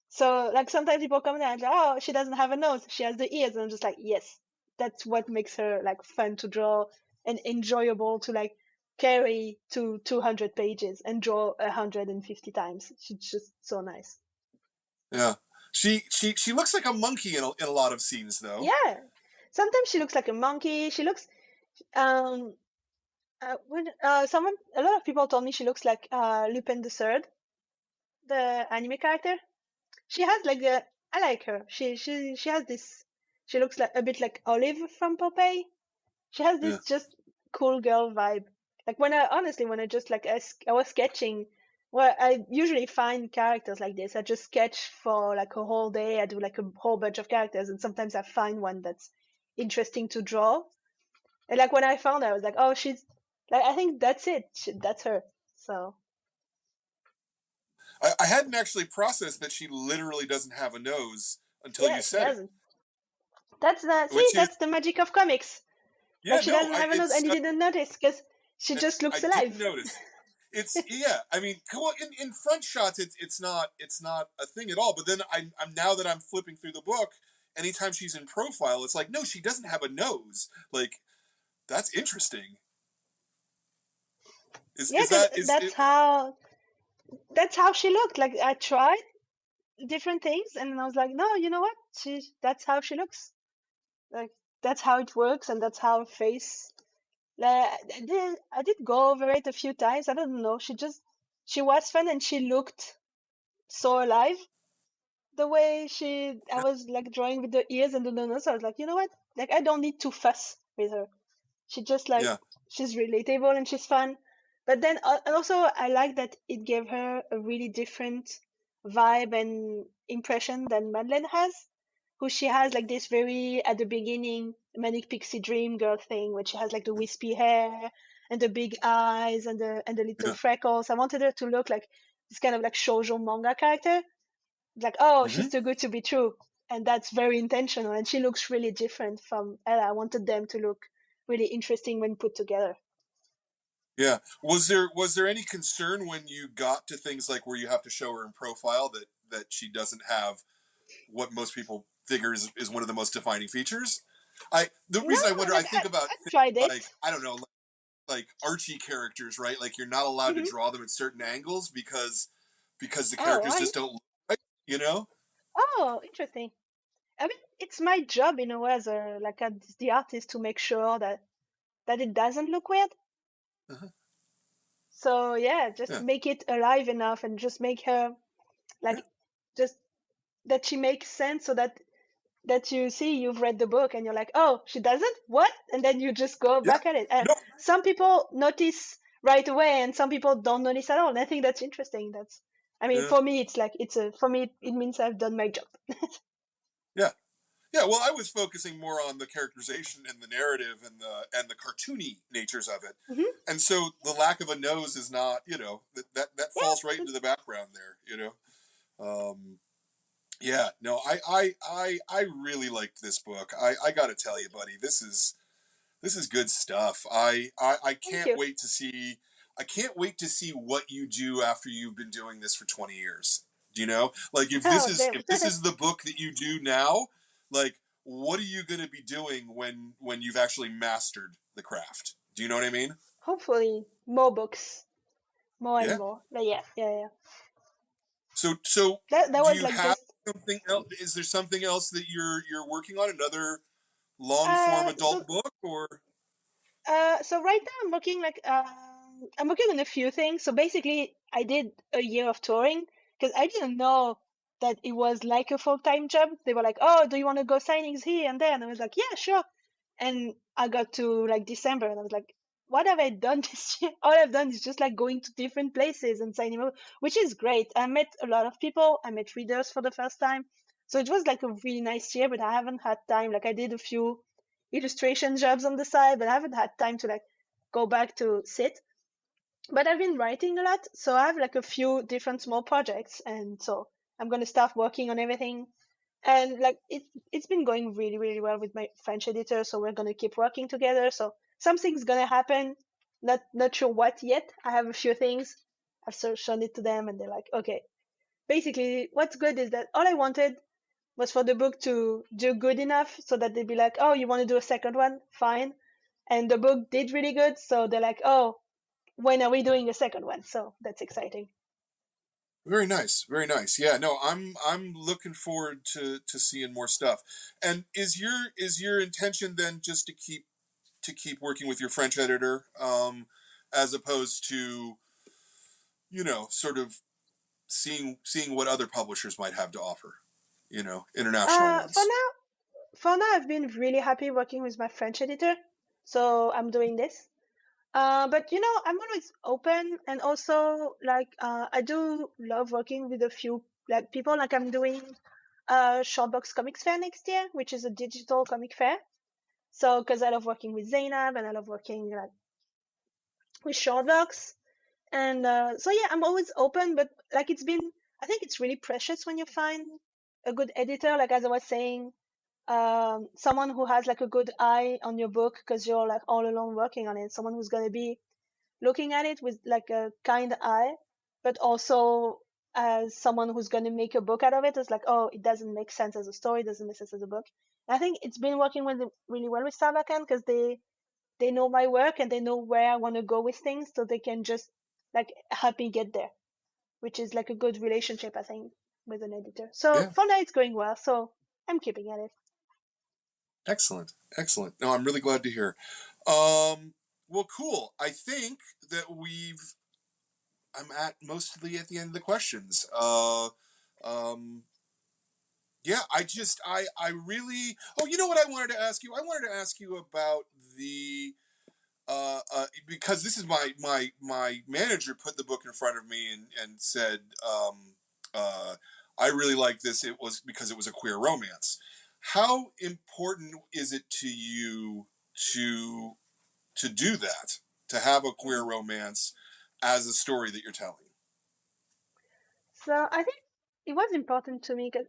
[SPEAKER 2] So like sometimes people come there and like, oh, she doesn't have a nose, she has the ears, and I'm just like, yes, that's what makes her like fun to draw and enjoyable to like carry to 200 pages and draw 150 times. She's just so nice.
[SPEAKER 1] Yeah. She looks like a monkey in a lot of scenes though.
[SPEAKER 2] Yeah. Sometimes she looks like a monkey. She looks um when someone a lot of people told me she looks like Lupin the Third, the anime character. She has like a I like her. She has this. She looks like a bit like Olive from Popeye. She has
[SPEAKER 1] Yeah.
[SPEAKER 2] this just cool girl vibe. Like when I honestly when I just like I was sketching, well I usually find characters like this. I just sketch for like a whole day. I do like a whole bunch of characters, and sometimes I find one that's interesting to draw. And like when I found her, I was like, oh, she's like I think that's it. That's her. So
[SPEAKER 1] I hadn't actually processed that she literally doesn't have a nose until
[SPEAKER 2] yeah,
[SPEAKER 1] you
[SPEAKER 2] she
[SPEAKER 1] said it,
[SPEAKER 2] doesn't. That's the see.
[SPEAKER 1] which is
[SPEAKER 2] That's the magic of comics. Like
[SPEAKER 1] yeah,
[SPEAKER 2] she
[SPEAKER 1] no,
[SPEAKER 2] doesn't
[SPEAKER 1] I
[SPEAKER 2] have a nose,
[SPEAKER 1] it's
[SPEAKER 2] and you didn't notice because she just
[SPEAKER 1] I
[SPEAKER 2] looks
[SPEAKER 1] didn't
[SPEAKER 2] alive.
[SPEAKER 1] notice. It's yeah. I mean, well, in front shots, it's not a thing at all. But then I'm now that I'm flipping through the book, anytime she's in profile, it's like no, she doesn't have a nose. Like that's interesting.
[SPEAKER 2] Yeah,
[SPEAKER 1] Is
[SPEAKER 2] because
[SPEAKER 1] that is it?
[SPEAKER 2] that's how she looked. Like I tried different things, and I was like, no, you know what? That's how she looks. Like that's how it works, and that's how her face. Like I did go over it a few times. I don't know. She was fun, and she looked so alive. the way I was like drawing with the ears and the nose. I was like, you know what? Like, I don't need to fuss with her. She just like,
[SPEAKER 1] Yeah.
[SPEAKER 2] she's relatable and she's fun. But then and also, I like that it gave her a really different vibe and impression than Madeleine has, who she has like this very, at the beginning, manic pixie dream girl thing, where she has like the wispy hair and the big eyes and the little
[SPEAKER 1] Yeah.
[SPEAKER 2] freckles. I wanted her to look like this kind of like shoujo manga character, like, oh, she's
[SPEAKER 1] Hmm.
[SPEAKER 2] too good to be true. And that's very intentional. And she looks really different from Ella. I wanted them to look really interesting when put together.
[SPEAKER 1] Yeah. Was there any concern when you got to things like where you have to show her in profile that she doesn't have what most people figure is one of the most defining features? The
[SPEAKER 2] No,
[SPEAKER 1] reason I wonder, I
[SPEAKER 2] like,
[SPEAKER 1] think about
[SPEAKER 2] I
[SPEAKER 1] things
[SPEAKER 2] tried it.
[SPEAKER 1] like, I don't know, like Archie characters, right? Like you're not allowed to
[SPEAKER 2] Hmm.
[SPEAKER 1] draw them at certain angles because the
[SPEAKER 2] Oh,
[SPEAKER 1] characters just don't look right, you know?
[SPEAKER 2] oh, interesting. I mean, it's my job in a way as the artist to make sure that it doesn't look weird.
[SPEAKER 1] Uh-huh.
[SPEAKER 2] So yeah, just
[SPEAKER 1] Yeah.
[SPEAKER 2] make it alive enough and just make her
[SPEAKER 1] Yeah.
[SPEAKER 2] like, just that she makes sense, so that you see you've read the book and you're like, oh, she doesn't? What? And then you just go
[SPEAKER 1] Yeah.
[SPEAKER 2] back at it. And
[SPEAKER 1] No.
[SPEAKER 2] some people notice right away and some people don't notice at all. And I think that's interesting. I mean,
[SPEAKER 1] Yeah.
[SPEAKER 2] for me, for me, it means I've done my job.
[SPEAKER 1] Yeah. Yeah, well, I was focusing more on the characterization and the narrative and the cartoony natures of it,
[SPEAKER 2] Hmm.
[SPEAKER 1] and so the lack of a nose is not, that
[SPEAKER 2] Yeah.
[SPEAKER 1] falls right into the background there, Um, yeah, no, I really liked this book. I got to tell you, buddy, this is good stuff. I
[SPEAKER 2] Thank
[SPEAKER 1] can't
[SPEAKER 2] you.
[SPEAKER 1] wait to see. I can't wait to see what you do after you've been doing this for 20 years. Do you know? Like
[SPEAKER 2] Oh,
[SPEAKER 1] if this is the book that you do now, like what are you going to be doing when you've actually mastered the craft? Do you know what I mean?
[SPEAKER 2] hopefully more books, more and
[SPEAKER 1] Yeah.
[SPEAKER 2] more. But yeah, yeah, yeah.
[SPEAKER 1] So
[SPEAKER 2] That
[SPEAKER 1] do
[SPEAKER 2] was
[SPEAKER 1] you
[SPEAKER 2] like
[SPEAKER 1] have
[SPEAKER 2] just
[SPEAKER 1] something else? Is there something else that you're working on? Another long form
[SPEAKER 2] uh
[SPEAKER 1] adult
[SPEAKER 2] so
[SPEAKER 1] book or
[SPEAKER 2] so right now I'm working on a few things. So basically, I did a year of touring because I didn't know that it was like a full-time job. They were like, "Oh, do you want to go signings here and there?" And I was like, "Yeah, sure." And I got to like December, and I was like, "What have I done this year?" All I've done is just like going to different places and signing up, which is great. I met a lot of people. I met readers for the first time, so it was like a really nice year. But I haven't had time. Like, I did a few illustration jobs on the side, but I haven't had time to like go back to sit. But I've been writing a lot, so I have like a few different small projects, and so I'm gonna start working on everything. And like it's been going really, really well with my French editor, so we're gonna keep working together. So something's gonna happen. Not sure what yet. I have a few things. I've shown it to them, and they're like, okay. Basically, what's good is that all I wanted was for the book to do good enough so that they'd be like, oh, you want to do a second one? Fine. And the book did really good, so they're like, oh, when are we doing a second one? So that's exciting.
[SPEAKER 1] very nice, very nice. Yeah, no, I'm looking forward to seeing more stuff. And is your intention then just to keep working with your French editor, as opposed to sort of seeing what other publishers might have to offer, international
[SPEAKER 2] Uh, for
[SPEAKER 1] ones.
[SPEAKER 2] now, for now, I've been really happy working with my French editor, so I'm doing this. But I'm always open, and also like I do love working with a few like people. Like, I'm doing Shortbox Comics Fair next year, which is a digital comic fair. So, because I love working with Zainab and I love working like with Shortbox, and so yeah, I'm always open. But like, I think it's really precious when you find a good editor. Like, as I was saying, someone who has like a good eye on your book because you're like all alone working on it. Someone who's gonna be looking at it with like a kind eye, but also as someone who's going to make a book out of it. It's like, oh, it doesn't make sense as a story, it doesn't make sense as a book. And I think it's been working really well with Savakan because they know my work and they know where I want to go with things, so they can just like help me get there, which is like a good relationship, I think, with an editor. So
[SPEAKER 1] Yeah,
[SPEAKER 2] for now, it's going well. So I'm keeping at it.
[SPEAKER 1] excellent, excellent. No, I'm really glad to hear. Um, well, cool. I think that I'm at mostly at the end of the questions. Um, Yeah, I really. Oh, you know what I wanted to ask you? I wanted to ask you about the because this is my manager put the book in front of me and said, uh, I really like this. It was because it was a queer romance. How important is it to you to to do that, to have a queer
[SPEAKER 2] Mhm.
[SPEAKER 1] romance as a story that you're telling?
[SPEAKER 2] So I think it was important to me because,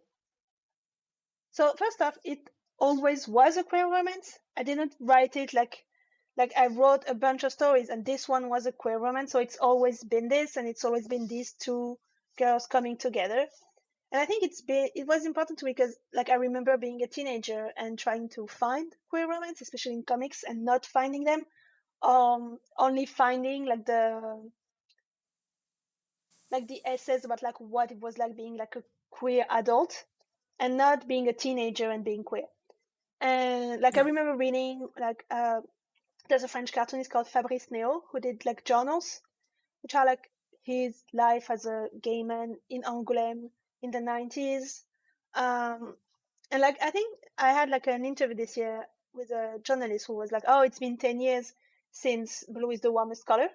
[SPEAKER 2] so first off, it always was a queer romance. I didn't write it like I wrote a bunch of stories and this one was a queer romance. So it's always been this, and it's always been these two girls coming together. And I think it was important to me because like I remember being a teenager and trying to find queer romance, especially in comics, and not finding them. Only finding like the essays about like what it was like being like a queer adult and not being a teenager and being queer. And like I
[SPEAKER 1] Yeah,
[SPEAKER 2] remember reading there's a French cartoonist called Fabrice Neo who did like journals, which are like his life as a gay man in Angoulême in the 90s. Um, and like I think I had like an interview this year with a journalist who was like, "Oh, it's been 10 years since Blue is the warmest color,"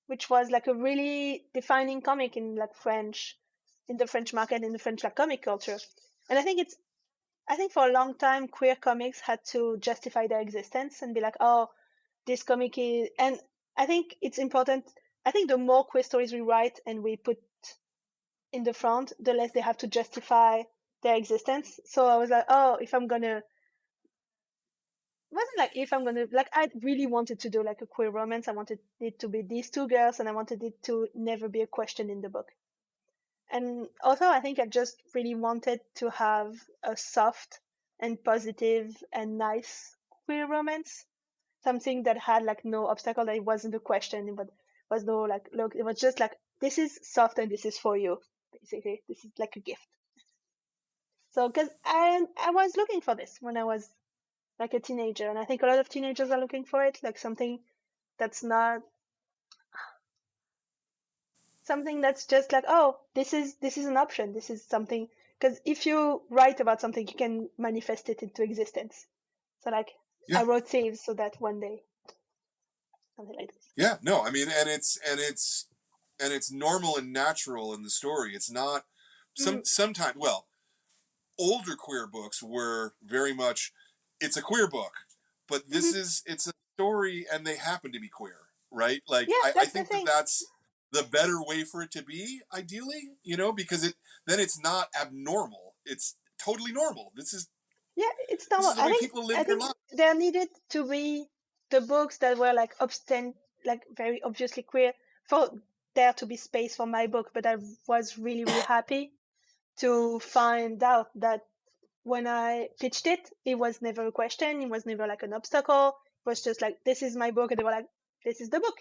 [SPEAKER 2] which was like a really defining comic in like French, in the French market, in the French like comic culture. And I think for a long time, queer comics had to justify their existence and be like, oh, this comic is, and I think it's important. I think the more queer stories we write and we put in the front, the less they have to justify their existence. So I was like, oh, if I'm gonna, wasn't like if I'm gonna, like, I really wanted to do like a queer romance. I wanted it to be these two girls and I wanted it to never be a question in the book. And also, I think I just really wanted to have a soft and positive and nice queer romance. Something that had like no obstacle, that it wasn't a question, but was no like, look, it was just like, this is soft and this is for you. Basically, this is like a gift. So, because I was looking for this when I was like a teenager, and I think a lot of teenagers are looking for it, like that's not something that's just like, oh, this is an option, this is something, because if you write about something you can manifest it into existence. So like
[SPEAKER 1] yeah,
[SPEAKER 2] I wrote Thieves so that one day something like this.
[SPEAKER 1] yeah. No, I mean, and it's normal and natural in the story. It's not
[SPEAKER 2] Mm,
[SPEAKER 1] sometimes. Well, older queer books were very much it's a queer book, but
[SPEAKER 2] hmm.
[SPEAKER 1] it's a story and they happen to be queer, right? Like
[SPEAKER 2] Yeah,
[SPEAKER 1] I
[SPEAKER 2] that's the
[SPEAKER 1] think that
[SPEAKER 2] thing.
[SPEAKER 1] that's the better way for it to be, ideally, because it then it's not abnormal. It's totally normal.
[SPEAKER 2] Yeah, it's
[SPEAKER 1] This
[SPEAKER 2] normal.
[SPEAKER 1] is the way people
[SPEAKER 2] I
[SPEAKER 1] live their
[SPEAKER 2] think
[SPEAKER 1] lives.
[SPEAKER 2] there needed to be the books that were like like very obviously queer, for there to be space for my book. But I was really, really happy to find out that when I pitched it, it was never a question. It was never like an obstacle. It was just like, this is my book. And they were like, this is the book.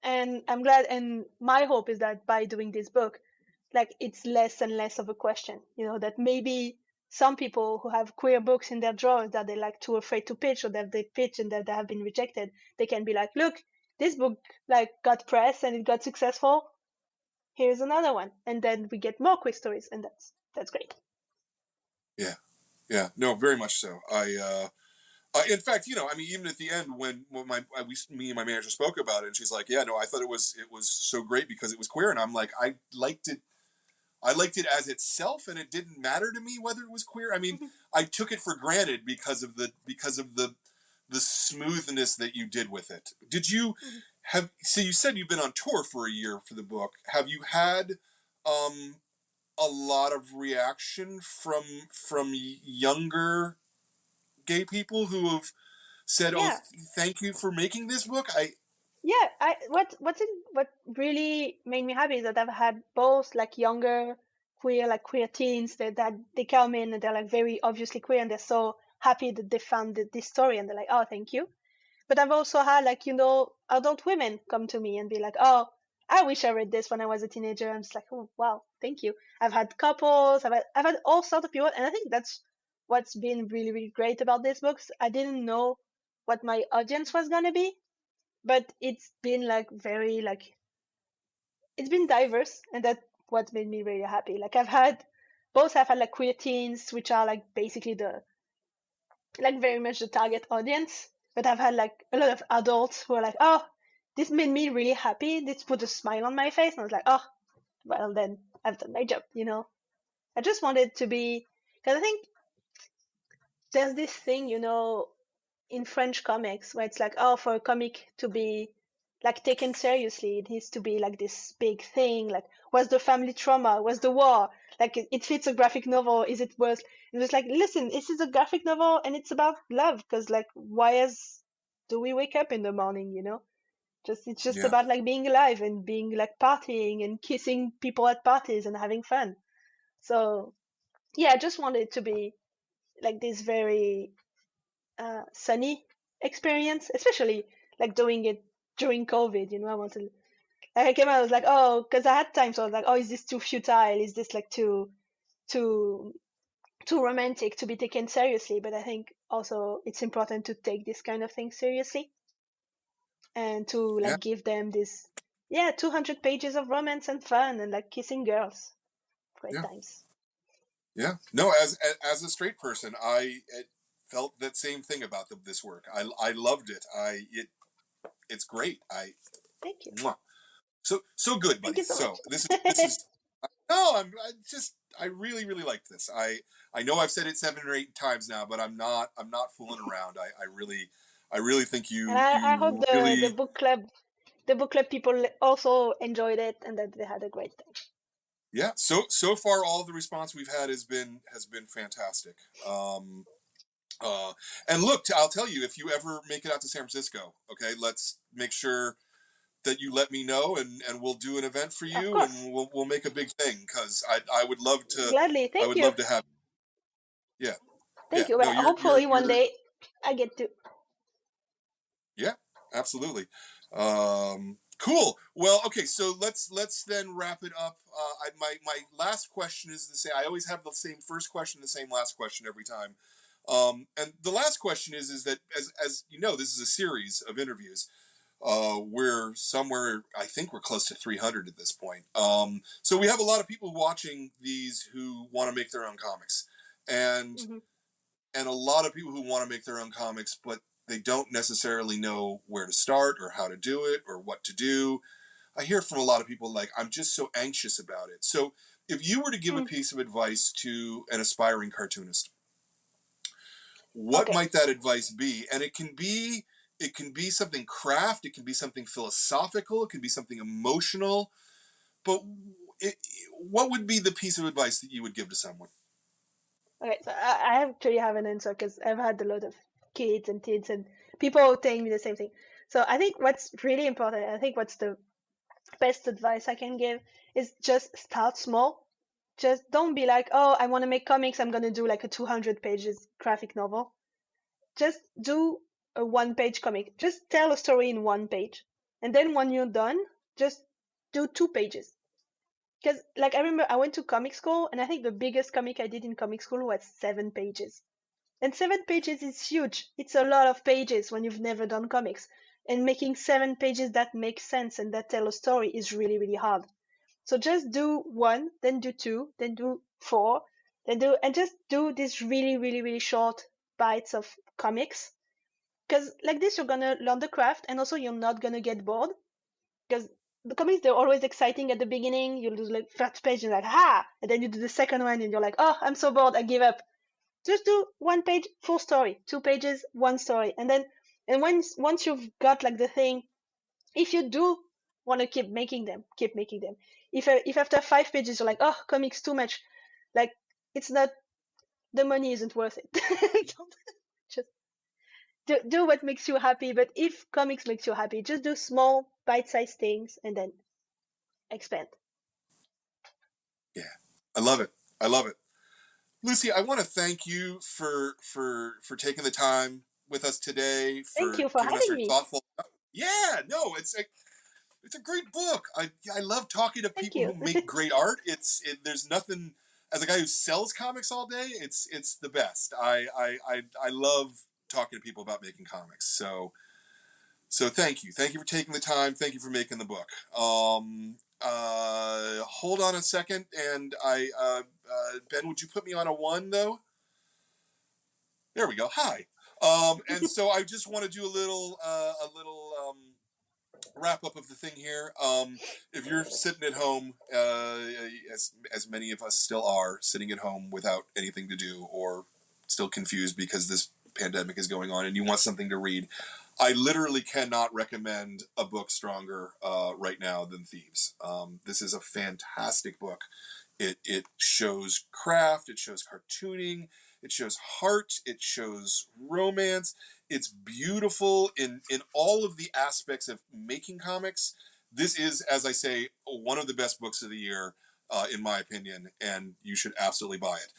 [SPEAKER 2] And I'm glad. And my hope is that by doing this book, like it's less and less of a question, that maybe some people who have queer books in their drawers that they're like too afraid to pitch, or that they pitch and that they have been rejected, they can be like, look, this book like got press and it got successful. Here's another one. And then we get more queer stories. And that's great.
[SPEAKER 1] Yeah, yeah, no, very much so. In fact, I mean, even at the end when me and my manager spoke about it, and she's like, "Yeah, no, I thought it was so great because it was queer," and I'm like, I liked it as itself, and it didn't matter to me whether it was queer. I mean, I took it for granted because of the smoothness that you did with it. Did you have? So you said you've been on tour for a year for the book. Have you had um, a lot of reaction from younger gay people who have said, "Oh,
[SPEAKER 2] Yeah.
[SPEAKER 1] thank you for making this book"? I
[SPEAKER 2] Yeah, what really made me happy is that I've had both like younger queer teens that they come in and they're like very obviously queer and they're so happy that they found this story and they're like, oh, thank you. But I've also had like, adult women come to me and be like, oh, I wish I read this when I was a teenager. I'm just like, oh wow, thank you. I've had couples, I've had all sorts of people, and I think that's what's been really, really great about these books. I didn't know what my audience was gonna be, but it's been like very like it's been diverse, and that's what made me really happy. Like I've had both have had like queer teens, which are like basically the like very much the target audience. But I've had like a lot of adults who are like, oh, this made me really happy. This put a smile on my face, and I was like, oh, well then I've done my job, you know. I just wanted to be, because I think there's this thing, you know, in French comics where it's like, oh, for a comic to be like taken seriously, it needs to be like this big thing. Like, what's the family trauma? What's the war? Like, it fits a graphic novel. Is it worth? And it's like, listen, this is a graphic novel and it's about love. Because like, why do we wake up in the morning? You know, it's just
[SPEAKER 1] Yeah.
[SPEAKER 2] about like being alive and being like partying and kissing people at parties and having fun. So yeah, I just wanted it to be like this very sunny experience, especially like doing it during COVID. You know, I wanted like I came out, I was like, oh, because I had times I was like, oh, is this too futile? Is this like too too romantic to be taken seriously? But I think also it's important to take this kind of thing seriously and to
[SPEAKER 1] Yeah.
[SPEAKER 2] like give them this, yeah, 200 pages of romance and fun and like kissing girls. Great
[SPEAKER 1] Yeah.
[SPEAKER 2] times.
[SPEAKER 1] Yeah. No, as a straight person, felt that same thing about this work. I loved it. It's great.
[SPEAKER 2] Thank you.
[SPEAKER 1] Mwah. So good,
[SPEAKER 2] Thank
[SPEAKER 1] buddy.
[SPEAKER 2] you so much.
[SPEAKER 1] So this is no. I really really liked this. I know I've said it 7 or 8 times now, but I'm not fooling around. I really think
[SPEAKER 2] And
[SPEAKER 1] you
[SPEAKER 2] I hope
[SPEAKER 1] you really
[SPEAKER 2] the book club people also enjoyed it and that they had a great time.
[SPEAKER 1] yeah. So far, all the response we've had has been fantastic. Uh, and look, I'll tell you, if you ever make it out to San Francisco, okay, let's make sure that you let me know, and we'll do an event for
[SPEAKER 2] Of
[SPEAKER 1] you,
[SPEAKER 2] course.
[SPEAKER 1] and we'll make a big thing because I would love to.
[SPEAKER 2] Gladly.
[SPEAKER 1] I
[SPEAKER 2] Thank
[SPEAKER 1] would
[SPEAKER 2] you.
[SPEAKER 1] love to have. Yeah, yeah.
[SPEAKER 2] Thank you.
[SPEAKER 1] No,
[SPEAKER 2] Well, hopefully one day I get to.
[SPEAKER 1] yeah, absolutely. Cool. Well, okay. So let's then wrap it up. My last question is the same. I always have the same first question, the same last question every time. And the last question is that as you know, this is a series of interviews. We're somewhere, I think we're close to 300 at this point. So we have a lot of people watching these who want to make their own comics, and
[SPEAKER 2] Hmm.
[SPEAKER 1] and a lot of people who want to make their own comics, but they don't necessarily know where to start or how to do it or what to do. I hear from a lot of people like, I'm just so anxious about it. So if you were to give a
[SPEAKER 2] Mm.
[SPEAKER 1] piece of advice to an aspiring cartoonist, what
[SPEAKER 2] Okay.
[SPEAKER 1] might that advice be? And it can be something craft, it can be something philosophical, it can be something emotional, but it, what would be the piece of advice that you would give to someone?
[SPEAKER 2] Okay. So I actually have an answer because I've had a lot of kids and teens and people telling me the same thing. So I think what's really important, I think what's the best advice I can give is just start small. Just don't be like, oh, I want to make comics. I'm going to do like a 200 pages graphic novel. Just do a 1 page comic. Just tell a story in 1 page. And then when you're done, just do 2 pages. Because, like, I remember I went to comic school, and I think the biggest comic I did in comic school was 7 pages. And 7 pages is huge. It's a lot of pages when you've never done comics. And making 7 pages that make sense and that tell a story is really, really hard. So just do one, then do two, then do four, and just do these really, really, really short bites of comics. Because like this, you're gonna learn the craft, and also you're not gonna get bored. Because the comics, they're always exciting at the beginning. You'll do like first page and like, ha! And then you do the second one and you're like, oh, I'm so bored, I give up. Just do 1 page, full story, 2 pages, one story. And once you've got like the thing, if you do want to keep making them, keep making them. If after 5 pages you're like, oh, comics too much, like it's not, the money isn't worth it. Just do what makes you happy. But if comics makes you happy, just do small bite-sized things and then expand.
[SPEAKER 1] Yeah, I love it. I love it. Lucy, I want to thank you for taking the time with us today,
[SPEAKER 2] Thank
[SPEAKER 1] for
[SPEAKER 2] you for
[SPEAKER 1] giving us
[SPEAKER 2] having
[SPEAKER 1] your
[SPEAKER 2] me.
[SPEAKER 1] thoughtful. Yeah, no, it's a great book. I love talking to
[SPEAKER 2] Thank
[SPEAKER 1] people
[SPEAKER 2] you.
[SPEAKER 1] who make great art. There's nothing, as a guy who sells comics all day. It's the best. I love talking to people about making comics. So thank you. Thank you for taking the time. Thank you for making the book. Hold on a second, and Ben, would you put me on a one though? There we go. Hi. And so I just want to do a little wrap up of the thing here. If you're sitting at home, as many of us still are, sitting at home without anything to do or still confused because this pandemic is going on, and you want something to read, I literally cannot recommend a book stronger right now than Thieves. This is a fantastic book. It shows craft, it shows cartooning, it shows heart, it shows romance. It's beautiful in all of the aspects of making comics. This is, as I say, one of the best books of the year, in my opinion, and you should absolutely buy it.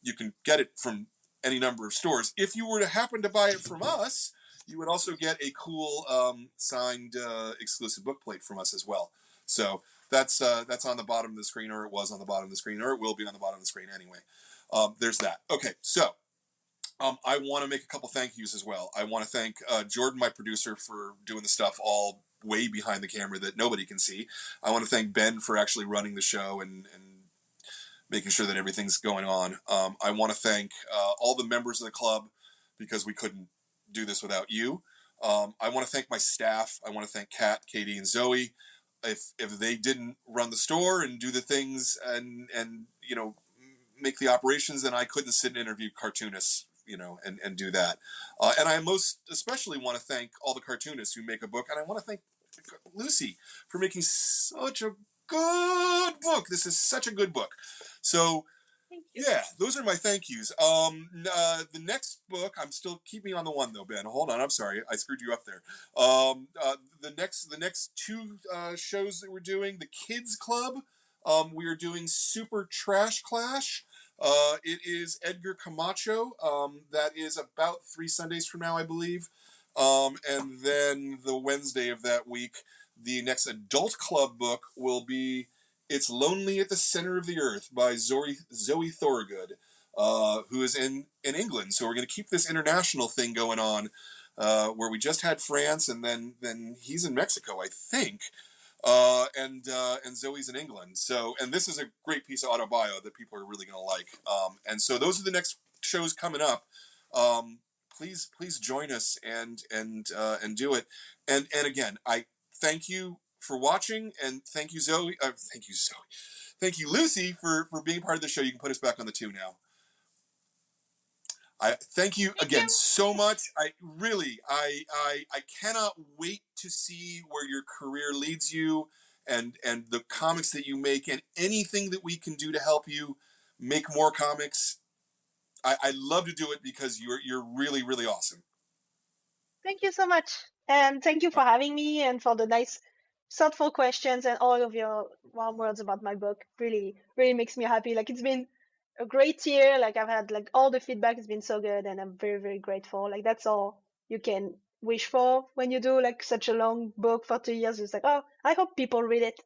[SPEAKER 1] You can get it from any number of stores. If you were to happen to buy it from us, you would also get a cool signed exclusive book plate from us as well. So that's on the bottom of the screen, or it was on the bottom of the screen, or it will be on the bottom of the screen anyway. There's that. Okay, so I want to make a couple thank yous as well. I want to thank Jordan, my producer, for doing the stuff all way behind the camera that nobody can see. I want to thank Ben for actually running the show and making sure that everything's going on. I want to thank all the members of the club because we couldn't do this without you. I want to thank my staff. I want to thank KATT, Katie, and Zoe. If they didn't run the store and do the things and make the operations, then I couldn't sit and interview cartoonists, and do that. And I most especially want to thank all the cartoonists who make a book, and I want to thank Lucy for making such a good book. This is such a good book. So
[SPEAKER 2] Thank you.
[SPEAKER 1] yeah, those are my thank yous. The next book, I'm still keeping on the one though, Ben. Hold on, I'm sorry, I screwed you up there. The next two shows that we're doing, the Kids Club. We are doing Super Trash Clash. It is Edgar Camacho. That is about 3 Sundays from now, I believe. And then the Wednesday of that week, the next adult club book will be It's Lonely at the Center of the Earth by Zoe Thorogood, who is in England. So we're going to keep this international thing going on, where we just had France, and then he's in Mexico, I think. And Zoe's in England. So, and this is a great piece of autobio that people are really going to like. And so those are the next shows coming up. Please join us and do it. And again, I thank you for watching, and thank you Zoe. Thank you Lucy for being part of the show. You can put us back on the 2 now. I thank you
[SPEAKER 2] Thank
[SPEAKER 1] again
[SPEAKER 2] you.
[SPEAKER 1] so much. I really, I cannot wait to see where your career leads you, and the comics that you make, and anything that we can do to help you make more comics. I love to do it because you're really really awesome.
[SPEAKER 2] Thank you so much. And thank you for having me and for the nice, thoughtful questions and all of your warm words about my book. Really, really makes me happy. Like, it's been a great year. Like, I've had like all the feedback has been so good, and I'm very, very grateful. Like, that's all you can wish for when you do like such a long book for 2 years. It's like, oh, I hope people read it.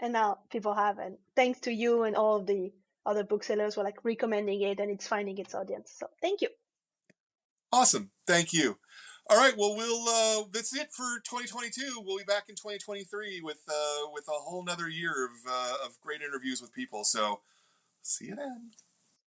[SPEAKER 2] And now people have. And thanks to you and all of the other booksellers who are like recommending it, and it's finding its audience. So thank you.
[SPEAKER 1] Awesome, thank you. All right, well, that's it for 2022. We'll be back in 2023 with a whole nother year of great interviews with people. So see you then.